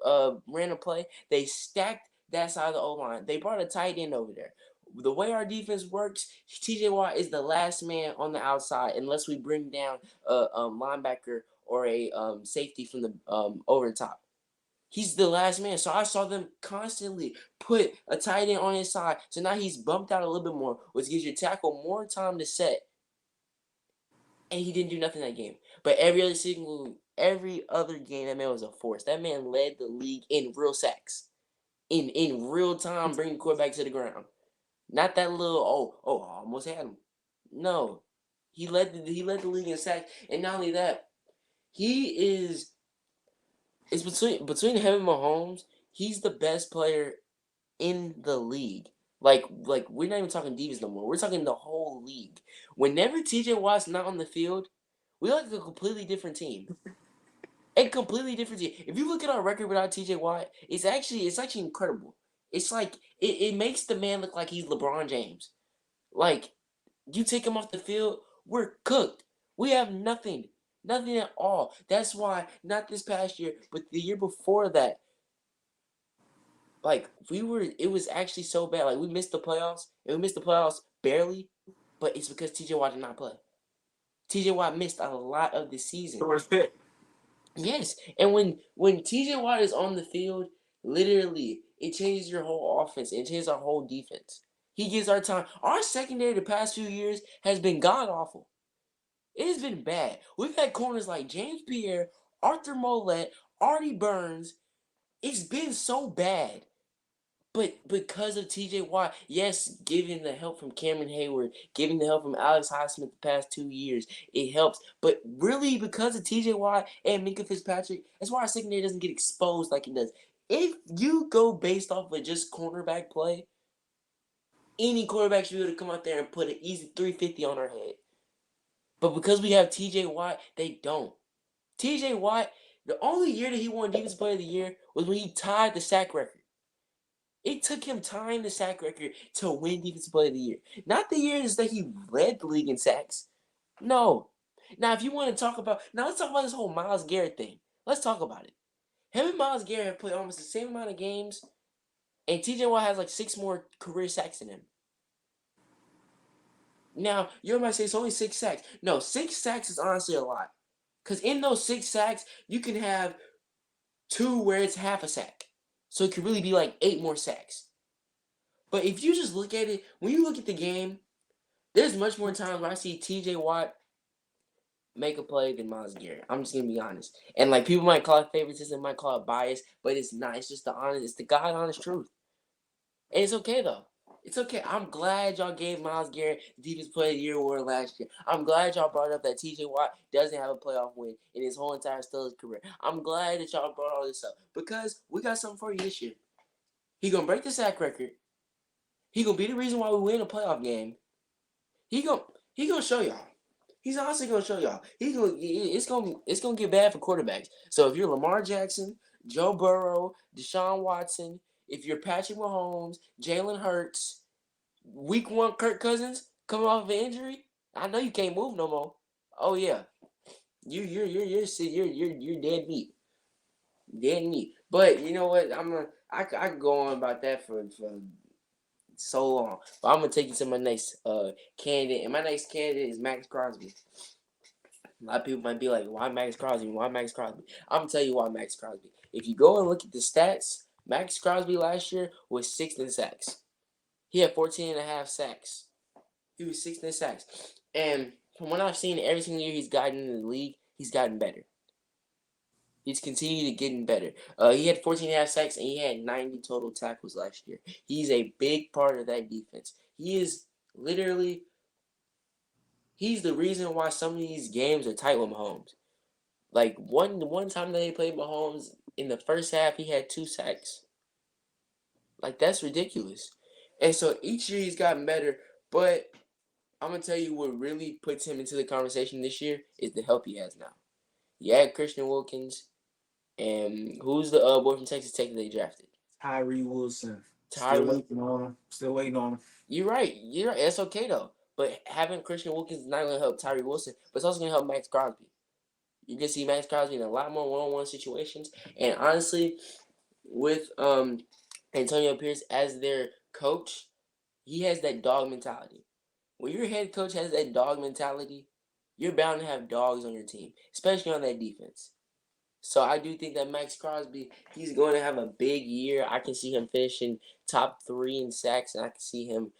[SPEAKER 3] ran a play, they stacked that side of the O line. They brought a tight end over there. The way our defense works, TJ Watt is the last man on the outside unless we bring down a linebacker or a safety from the over the top. He's the last man. So I saw them constantly put a tight end on his side. So now he's bumped out a little bit more, which gives your tackle more time to set, and he didn't do nothing that game. But every other game, that man was a force. That man led the league in real sacks, in real time, bringing the quarterback to the ground. Not that little I almost had him. No, he led the league in sacks, and not only that, he is it's between him and Mahomes. He's the best player in the league. Like we're not even talking divas no more. We're talking the whole league. Whenever TJ Watt's not on the field, we look like a completely different team. A completely different team. If you look at our record without TJ Watt, it's actually incredible. It's like it makes the man look like he's LeBron James. Like you take him off the field, we're cooked. We have nothing. Nothing at all. That's why not this past year, but the year before that, like it was actually so bad. Like we missed the playoffs, and we missed the playoffs barely, but it's because TJ Watt did not play. TJ Watt missed a lot of the season.
[SPEAKER 1] First pick.
[SPEAKER 3] Yes, and when TJ Watt is on the field, literally it changes your whole offense. It changes our whole defense. He gives our time. Our secondary the past few years has been god awful. It has been bad. We've had corners like James Pierre, Arthur Mollett, Artie Burns. It's been so bad. But because of TJ Watt, yes, giving the help from Cameron Hayward, giving the help from Alex Highsmith the past 2 years, it helps. But really, because of TJ Watt and Minka Fitzpatrick, that's why our secondary doesn't get exposed like it does. If you go based off of just cornerback play, any quarterback should be able to come out there and put an easy 350 on our head. But because we have TJ Watt, they don't. TJ Watt, the only year that he won Defensive Player of the Year was when he tied the sack record. It took him tying the sack record to win Defensive Player of the Year. Not the years that he led the league in sacks. No. Now, if you want to talk about... Now, let's talk about this whole Myles Garrett thing. Let's talk about it. Him and Myles Garrett have played almost the same amount of games, and TJ Watt has like 6 more career sacks than him. Now, you might say it's only 6 sacks. No, 6 sacks is honestly a lot. Because in those 6 sacks, you can have 2 where it's half a sack. So it could really be like 8 more sacks. But if you just look at it, when you look at the game, there's much more times where I see TJ Watt make a play than Myles Garrett. I'm just gonna be honest. And like people might call it favoritism, might call it bias, but it's not. It's just the God honest truth. And it's okay though. It's okay. I'm glad y'all gave Myles Garrett the Defensive Player of the Year award last year. I'm glad y'all brought up that TJ Watt doesn't have a playoff win in his whole entire Steelers career. I'm glad that y'all brought all this up because we got something for you this year. He gonna break the sack record. He gonna be the reason why we win a playoff game. He gonna show y'all. He's honestly gonna show y'all. It's gonna get bad for quarterbacks. So if you're Lamar Jackson, Joe Burrow, Deshaun Watson, if you're Patrick Mahomes, Jalen Hurts, Week 1 Kirk Cousins coming off of an injury, I know you can't move no more. Oh yeah, you're dead meat, dead meat. But you know what? I could go on about that for so long. But I'm gonna take you to my next candidate, and my next candidate is Max Crosby. A lot of people might be like, "Why Max Crosby? Why Max Crosby?" I'm gonna tell you why Max Crosby. If you go and look at the stats, Max Crosby last year was 6th in sacks. He had 14 and a half sacks. He was 6th in sacks, and from what I've seen, every single year he's gotten in the league, he's gotten better. He's continued to getting better. He had 14 and a half sacks, and he had 90 total tackles last year. He's a big part of that defense. He is literally, he's the reason why some of these games are tight with Mahomes. Like, one time that they played Mahomes, in the first half, he had 2 sacks. Like, that's ridiculous. And so each year he's gotten better, but I'm going to tell you what really puts him into the conversation this year is the help he has now. You add Christian Wilkins. And who's the boy from Texas Tech that they drafted?
[SPEAKER 1] Tyree Wilson. Still
[SPEAKER 3] Tyree.
[SPEAKER 1] waiting on him. Still waiting on him.
[SPEAKER 3] You're right. You're right. That's okay though. But having Christian Wilkins is not going to help Tyree Wilson, but it's also going to help Max Crosby. You can see Max Crosby in a lot more one-on-one situations. And honestly, with Antonio Pierce as their coach, he has that dog mentality. When your head coach has that dog mentality, you're bound to have dogs on your team, especially on that defense. So I do think that Max Crosby, he's going to have a big year. I can see him finishing top 3 in sacks, and I can see him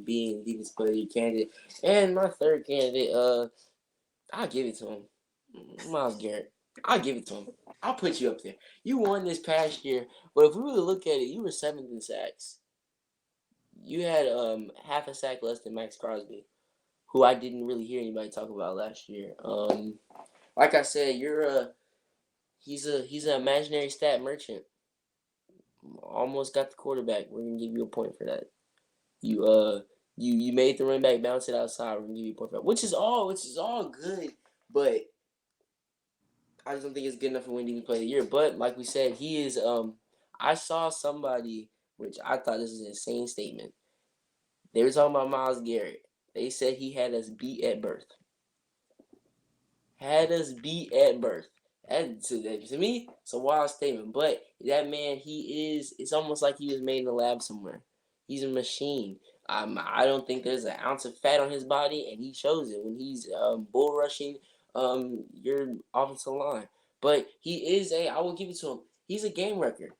[SPEAKER 3] being Defensive Player of the Year candidate. And my third candidate, I'll give it to him. Myles Garrett. I'll give it to him. I'll put you up there. You won this past year, but if we really look at it, you were 7th in sacks. You had half a sack less than Max Crosby, who I didn't really hear anybody talk about last year. Like I said, he's an imaginary stat merchant. Almost got the quarterback. We're gonna give you a point for that. You made the running back bounce it outside. We're gonna give you a point for that, which is all good. But I just don't think it's good enough for winning Defensive Player of the Year. But like we said, he is. I saw somebody, which I thought this was an insane statement. They were talking about Myles Garrett. They said he had us beat at birth. Had us beat at birth. And to me, it's a wild statement. But that man, it's almost like he was made in a lab somewhere. He's a machine. I don't think there's an ounce of fat on his body, and he shows it when he's bull rushing your offensive line. But he is a. I will give it to him. He's a game record.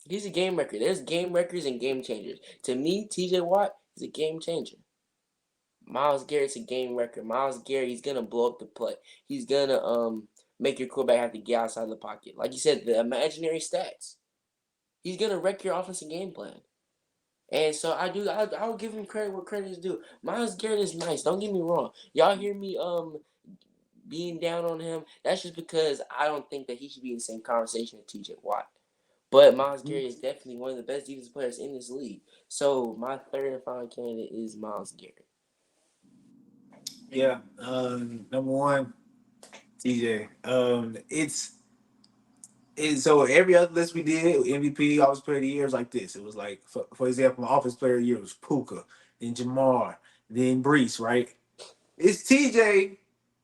[SPEAKER 3] He's a game record. There's game records and game changers. To me, T.J. Watt is a game changer. Myles Garrett's a game record. Myles Garrett, he's gonna blow up the play. He's gonna make your quarterback have to get outside the pocket. Like you said, the imaginary stats. He's gonna wreck your offensive game plan. And so I'll give him credit where credit is due. Myles Garrett is nice. Don't get me wrong. Y'all hear me being down on him? That's just because I don't think that he should be in the same conversation with T.J. Watt. But Myles Garrett is definitely one of the best defensive players in this league. So my third and final candidate is Myles Garrett.
[SPEAKER 1] Yeah. Number one, TJ. So every other list we did, MVP, Offensive Player of the Year, was like this. It was like, for example, my Offensive Player of the Year was Puka, then Jamar, then Brees, right? It's TJ.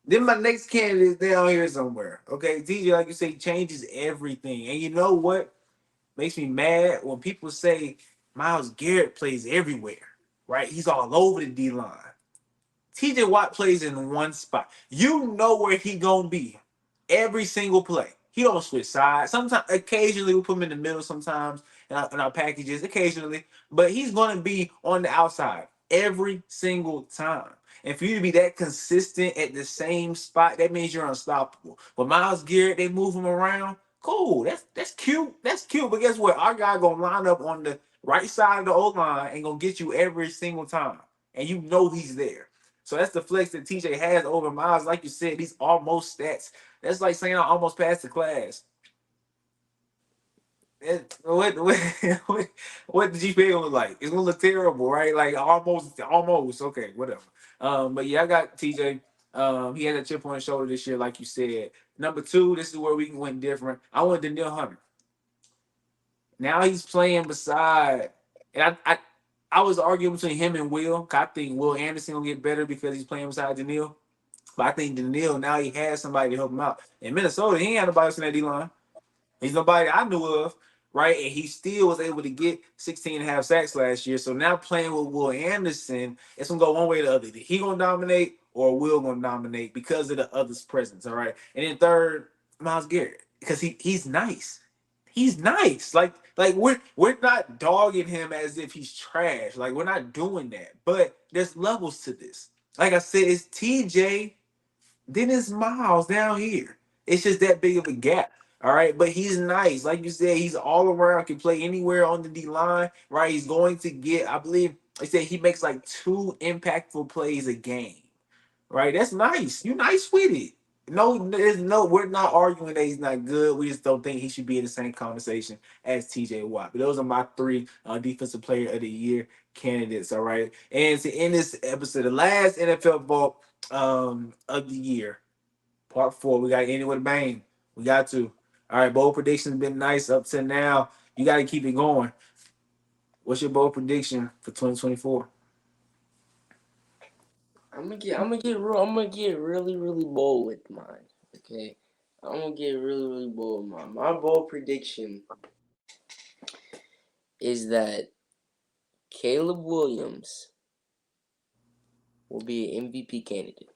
[SPEAKER 1] Then my next candidate is down here somewhere. Okay, TJ, like you say, changes everything. And you know what makes me mad when people say Myles Garrett plays everywhere, right? He's all over the D line. TJ Watt plays in one spot. You know where he gonna be every single play. He don't switch sides. Sometimes, occasionally, we put him in the middle. Sometimes in our packages, occasionally, but he's gonna be on the outside every single time. And for you to be that consistent at the same spot, that means you're unstoppable. But Myles Garrett, they move him around. Cool. That's cute. That's cute. But guess what? Our guy gonna line up on the right side of the O line and gonna get you every single time, and you know he's there. So that's the flex that TJ has over Miles. Like you said, these almost stats. That's like saying I almost passed the class. What the GPA gonna look like? It's gonna look terrible, right? Like almost. Okay, whatever. But yeah, I got TJ. He had a chip on his shoulder this year, like you said. Number two, this is where we went different. I went Daniil Hunter. Now he's playing beside, and I was arguing between him and Will. I think Will Anderson will get better because he's playing beside Daniil. But I think Daniil now he has somebody to help him out. In Minnesota, he ain't had nobody else in that D line. He's nobody I knew of, right? And he still was able to get 16 and a half sacks last year. So now playing with Will Anderson, it's gonna go one way or the other. Either he gonna dominate or Will gonna dominate because of the other's presence. All right. And then third, Myles Garrett. Because he's nice. He's nice. Like we're not dogging him as if he's trash. Like we're not doing that. But there's levels to this. Like I said, it's TJ, then it's Miles down here. It's just that big of a gap. All right. But he's nice. Like you said, he's all around, can play anywhere on the D line. Right. He's going to get, I believe they said he makes like 2 impactful plays a game. Right. That's nice. You nice with it. We're not arguing that he's not good. We just don't think he should be in the same conversation as TJ Watt. But those are my three defensive player of the year candidates. All right. And to end this episode, the last NFL vote of the year. Part four. We got to end it with a bang. We got to. All right, bold predictions been nice up to now. You got to keep it going. What's your bold prediction for 2024?
[SPEAKER 3] I'm gonna get really, really bold with mine. Okay, I'm gonna get really, really bold with mine. My bold prediction is that Caleb Williams will be an MVP candidate.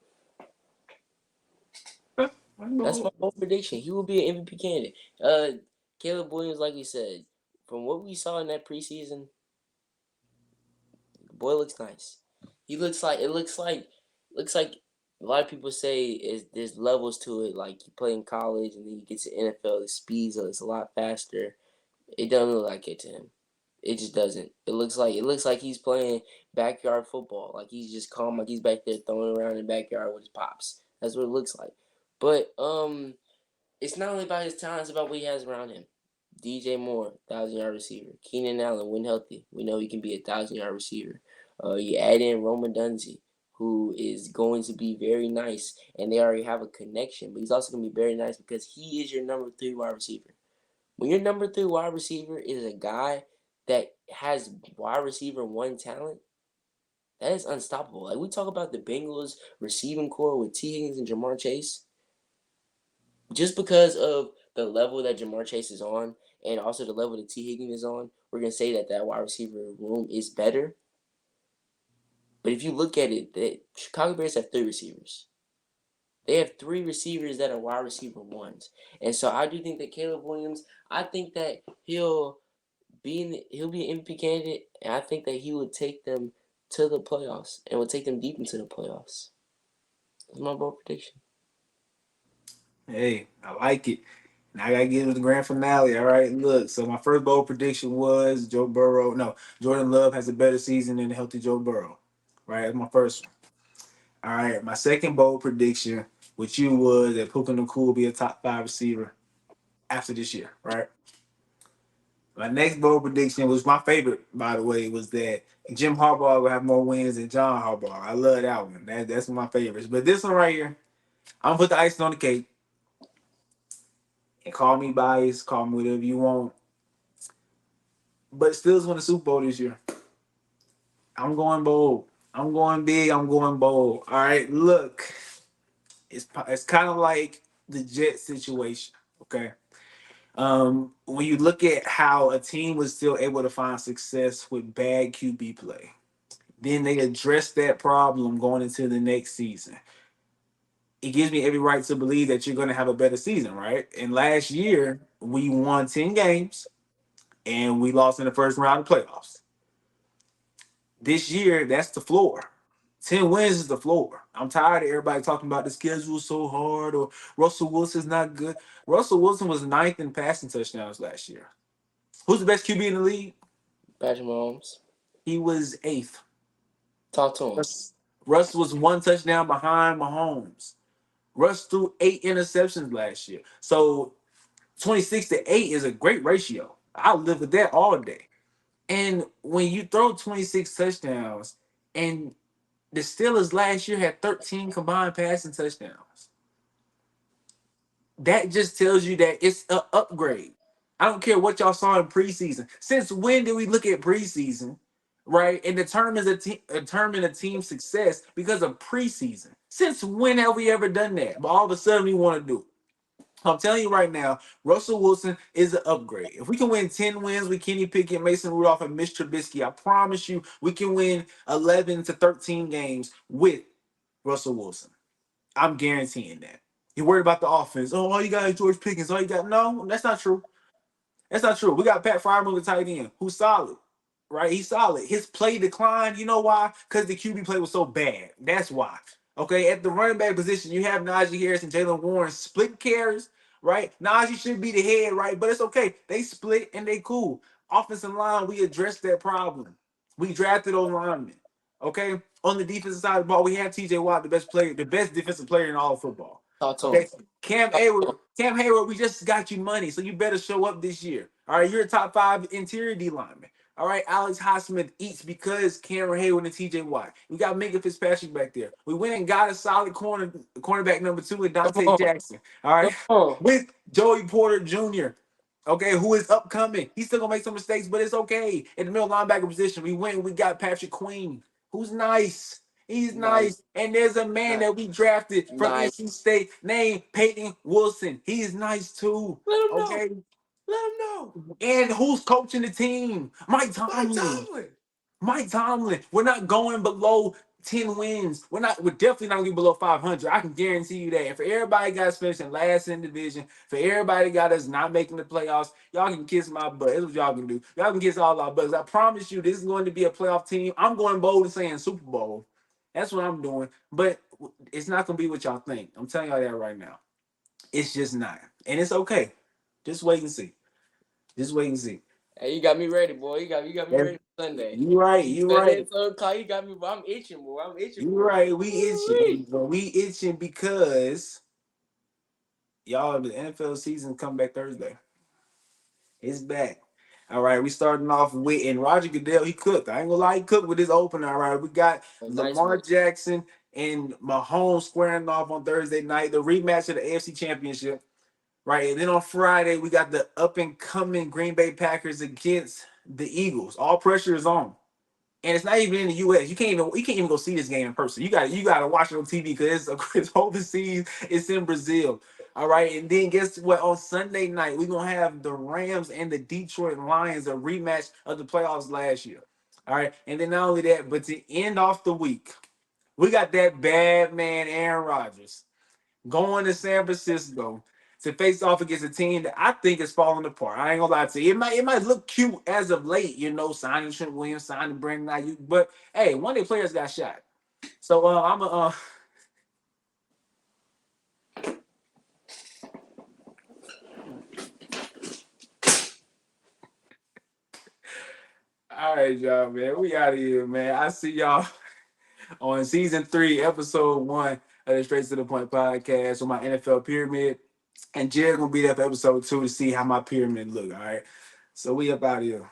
[SPEAKER 3] That's my bold prediction. He will be an MVP candidate. Caleb Williams, like you said, from what we saw in that preseason, the boy looks nice. He looks like a lot of people say is there's levels to it. Like you play in college and then you get to NFL, the speeds is a lot faster. It doesn't look like it to him. It just doesn't. It looks like he's playing backyard football. Like he's just calm, like he's back there throwing around in the backyard with his pops. That's what it looks like. But it's not only about his talent, it's about what he has around him. DJ Moore, 1,000-yard receiver. Keenan Allen, when healthy, we know he can be a 1,000-yard receiver. You add in Roma Dunzi, who is going to be very nice, and they already have a connection. But he's also going to be very nice because he is your number 3 wide receiver. When your number 3 wide receiver is a guy that has wide receiver 1 talent, that is unstoppable. Like we talk about the Bengals receiving core with T. Higgins and Jamar Chase, just because of the level that Jamar Chase is on and also the level that T. Higgins is on, we're gonna say that that wide receiver room is better. But if you look at it, the Chicago Bears have 3 receivers. They have 3 receivers that are wide receiver ones, and so I do think that Caleb Williams. I think that he'll be an MVP candidate, and I think that he would take them to the playoffs and would take them deep into the playoffs. That's my bold prediction.
[SPEAKER 1] Hey, I like it. Now I gotta get to the grand finale. All right, look. So my first bold prediction was Joe Burrow. No, Jordan Love has a better season than a healthy Joe Burrow. Right, that's my first one. All right, my second bold prediction, which you was that Puka Nacua will be a top 5 receiver after this year. Right. My next bold prediction was my favorite, by the way, was that Jim Harbaugh will have more wins than John Harbaugh. I love that one. That's one of my favorites. But this one right here, I'm gonna put the icing on the cake. And call me biased, call me whatever you want. But Steelers win the Super Bowl this year. I'm going bold. I'm going big. I'm going bold. All right, look, it's kind of like the Jet situation. Okay, when you look at how a team was still able to find success with bad QB play, then they address that problem going into the next season. It gives me every right to believe that you're going to have a better season, right? And last year we won 10 games and we lost in the first round of playoffs. This year, that's the floor. 10 wins is the floor. I'm tired of everybody talking about the schedule so hard or Russell Wilson's not good. Russell Wilson was ninth in passing touchdowns last year. Who's the best QB in the league?
[SPEAKER 3] Patrick Mahomes,
[SPEAKER 1] He was eighth.
[SPEAKER 3] talk to him.
[SPEAKER 1] Russ was one touchdown behind Mahomes. Russ threw 8 interceptions last year. So 26-8 is a great ratio. I'll live with that all day. And when you throw 26 touchdowns, and the Steelers last year had 13 combined passing touchdowns, that just tells you that it's an upgrade. I don't care what y'all saw in preseason. Since when did we look at preseason, right, and determine a team's success because of preseason? Since when have we ever done that? But all of a sudden we want to do it. I'm telling you right now, Russell Wilson is an upgrade. If we can win 10 wins with Kenny Pickett, Mason Rudolph, and Mitch Trubisky, I promise you we can win 11 to 13 games with Russell Wilson. I'm guaranteeing that. You're worried about the offense. Oh, all you got is George Pickens. All you got. No, that's not true. That's not true. We got Pat Frymouth, the tight end, who's solid, right? He's solid. His play declined. You know why? Because the QB play was so bad. That's why. Okay, at the running back position, you have Najee Harris and Jalen Warren split carries, right? Najee should be the head, right? But it's okay. They split and they cool. Offensive line, we addressed that problem. We drafted those linemen. Okay. On the defensive side of the ball, we have TJ Watt, the best player, the best defensive player in all of football.
[SPEAKER 3] Talk to him.
[SPEAKER 1] Okay. Cam Hayward, we just got you money, so you better show up this year. All right, you're a top 5 interior D lineman. All right, Alex Highsmith eats because Cameron Hayward and TJ Watt. We got Minka Fitzpatrick back there. We went and got a solid cornerback number 2 with Dante Jackson. All right, with Joey Porter Jr. Okay, who is upcoming. He's still gonna make some mistakes, but it's okay. In the middle linebacker position, we went and we got Patrick Queen, who's nice. He's nice. And there's a man that we drafted from NC State named Peyton Wilson. He's nice too.
[SPEAKER 3] Let him
[SPEAKER 1] Okay.
[SPEAKER 3] know. Let him know.
[SPEAKER 1] And who's coaching the team? Mike Tomlin. Mike Tomlin. We're not going below 10 wins. We're definitely not going to be below 500. I can guarantee you that. And for everybody got us finishing last in the division, for everybody got us not making the playoffs, y'all can kiss my butt. That's what y'all can do. Y'all can kiss all our butts. I promise you, this is going to be a playoff team. I'm going bold and saying Super Bowl. That's what I'm doing. But it's not going to be what y'all think. I'm telling y'all that right now. It's just not. And it's okay. Just wait and see. Just wait and see.
[SPEAKER 3] Hey, you got me ready, boy. You got me ready for Sunday.
[SPEAKER 1] You right. You right.
[SPEAKER 3] You got me. I'm itching, boy. I'm itching.
[SPEAKER 1] You right. We itching. We itching because y'all, the NFL season come back Thursday. It's back. All right, we starting off with, and Roger Goodell, he cooked. I ain't gonna lie, he cooked with his opener. All right, we got Lamar Jackson and Mahomes squaring off on Thursday night, the rematch of the AFC Championship. Right, and then on Friday, we got the up-and-coming Green Bay Packers against the Eagles. All pressure is on. And it's not even in the U.S. You can't even go see this game in person. You got to watch it on TV because it's overseas. It's in Brazil. All right, and then guess what? On Sunday night, we're gonna have the Rams and the Detroit Lions, a rematch of the playoffs last year. All right, and then not only that, but to end off the week, we got that bad man Aaron Rodgers going to San Francisco to face off against a team that I think is falling apart. I ain't gonna lie to you. It might look cute as of late, signing Trent Williams, signing Brandon Ayuk, but hey, one of the players got shot. So I'm a all right, y'all, man. We out of here, man. I see y'all on season 3, episode 1 of the Straight to the Point podcast with my NFL pyramid. And Jerrick gonna be there for episode 2 to see how my pyramid look. All right. So we up out of here.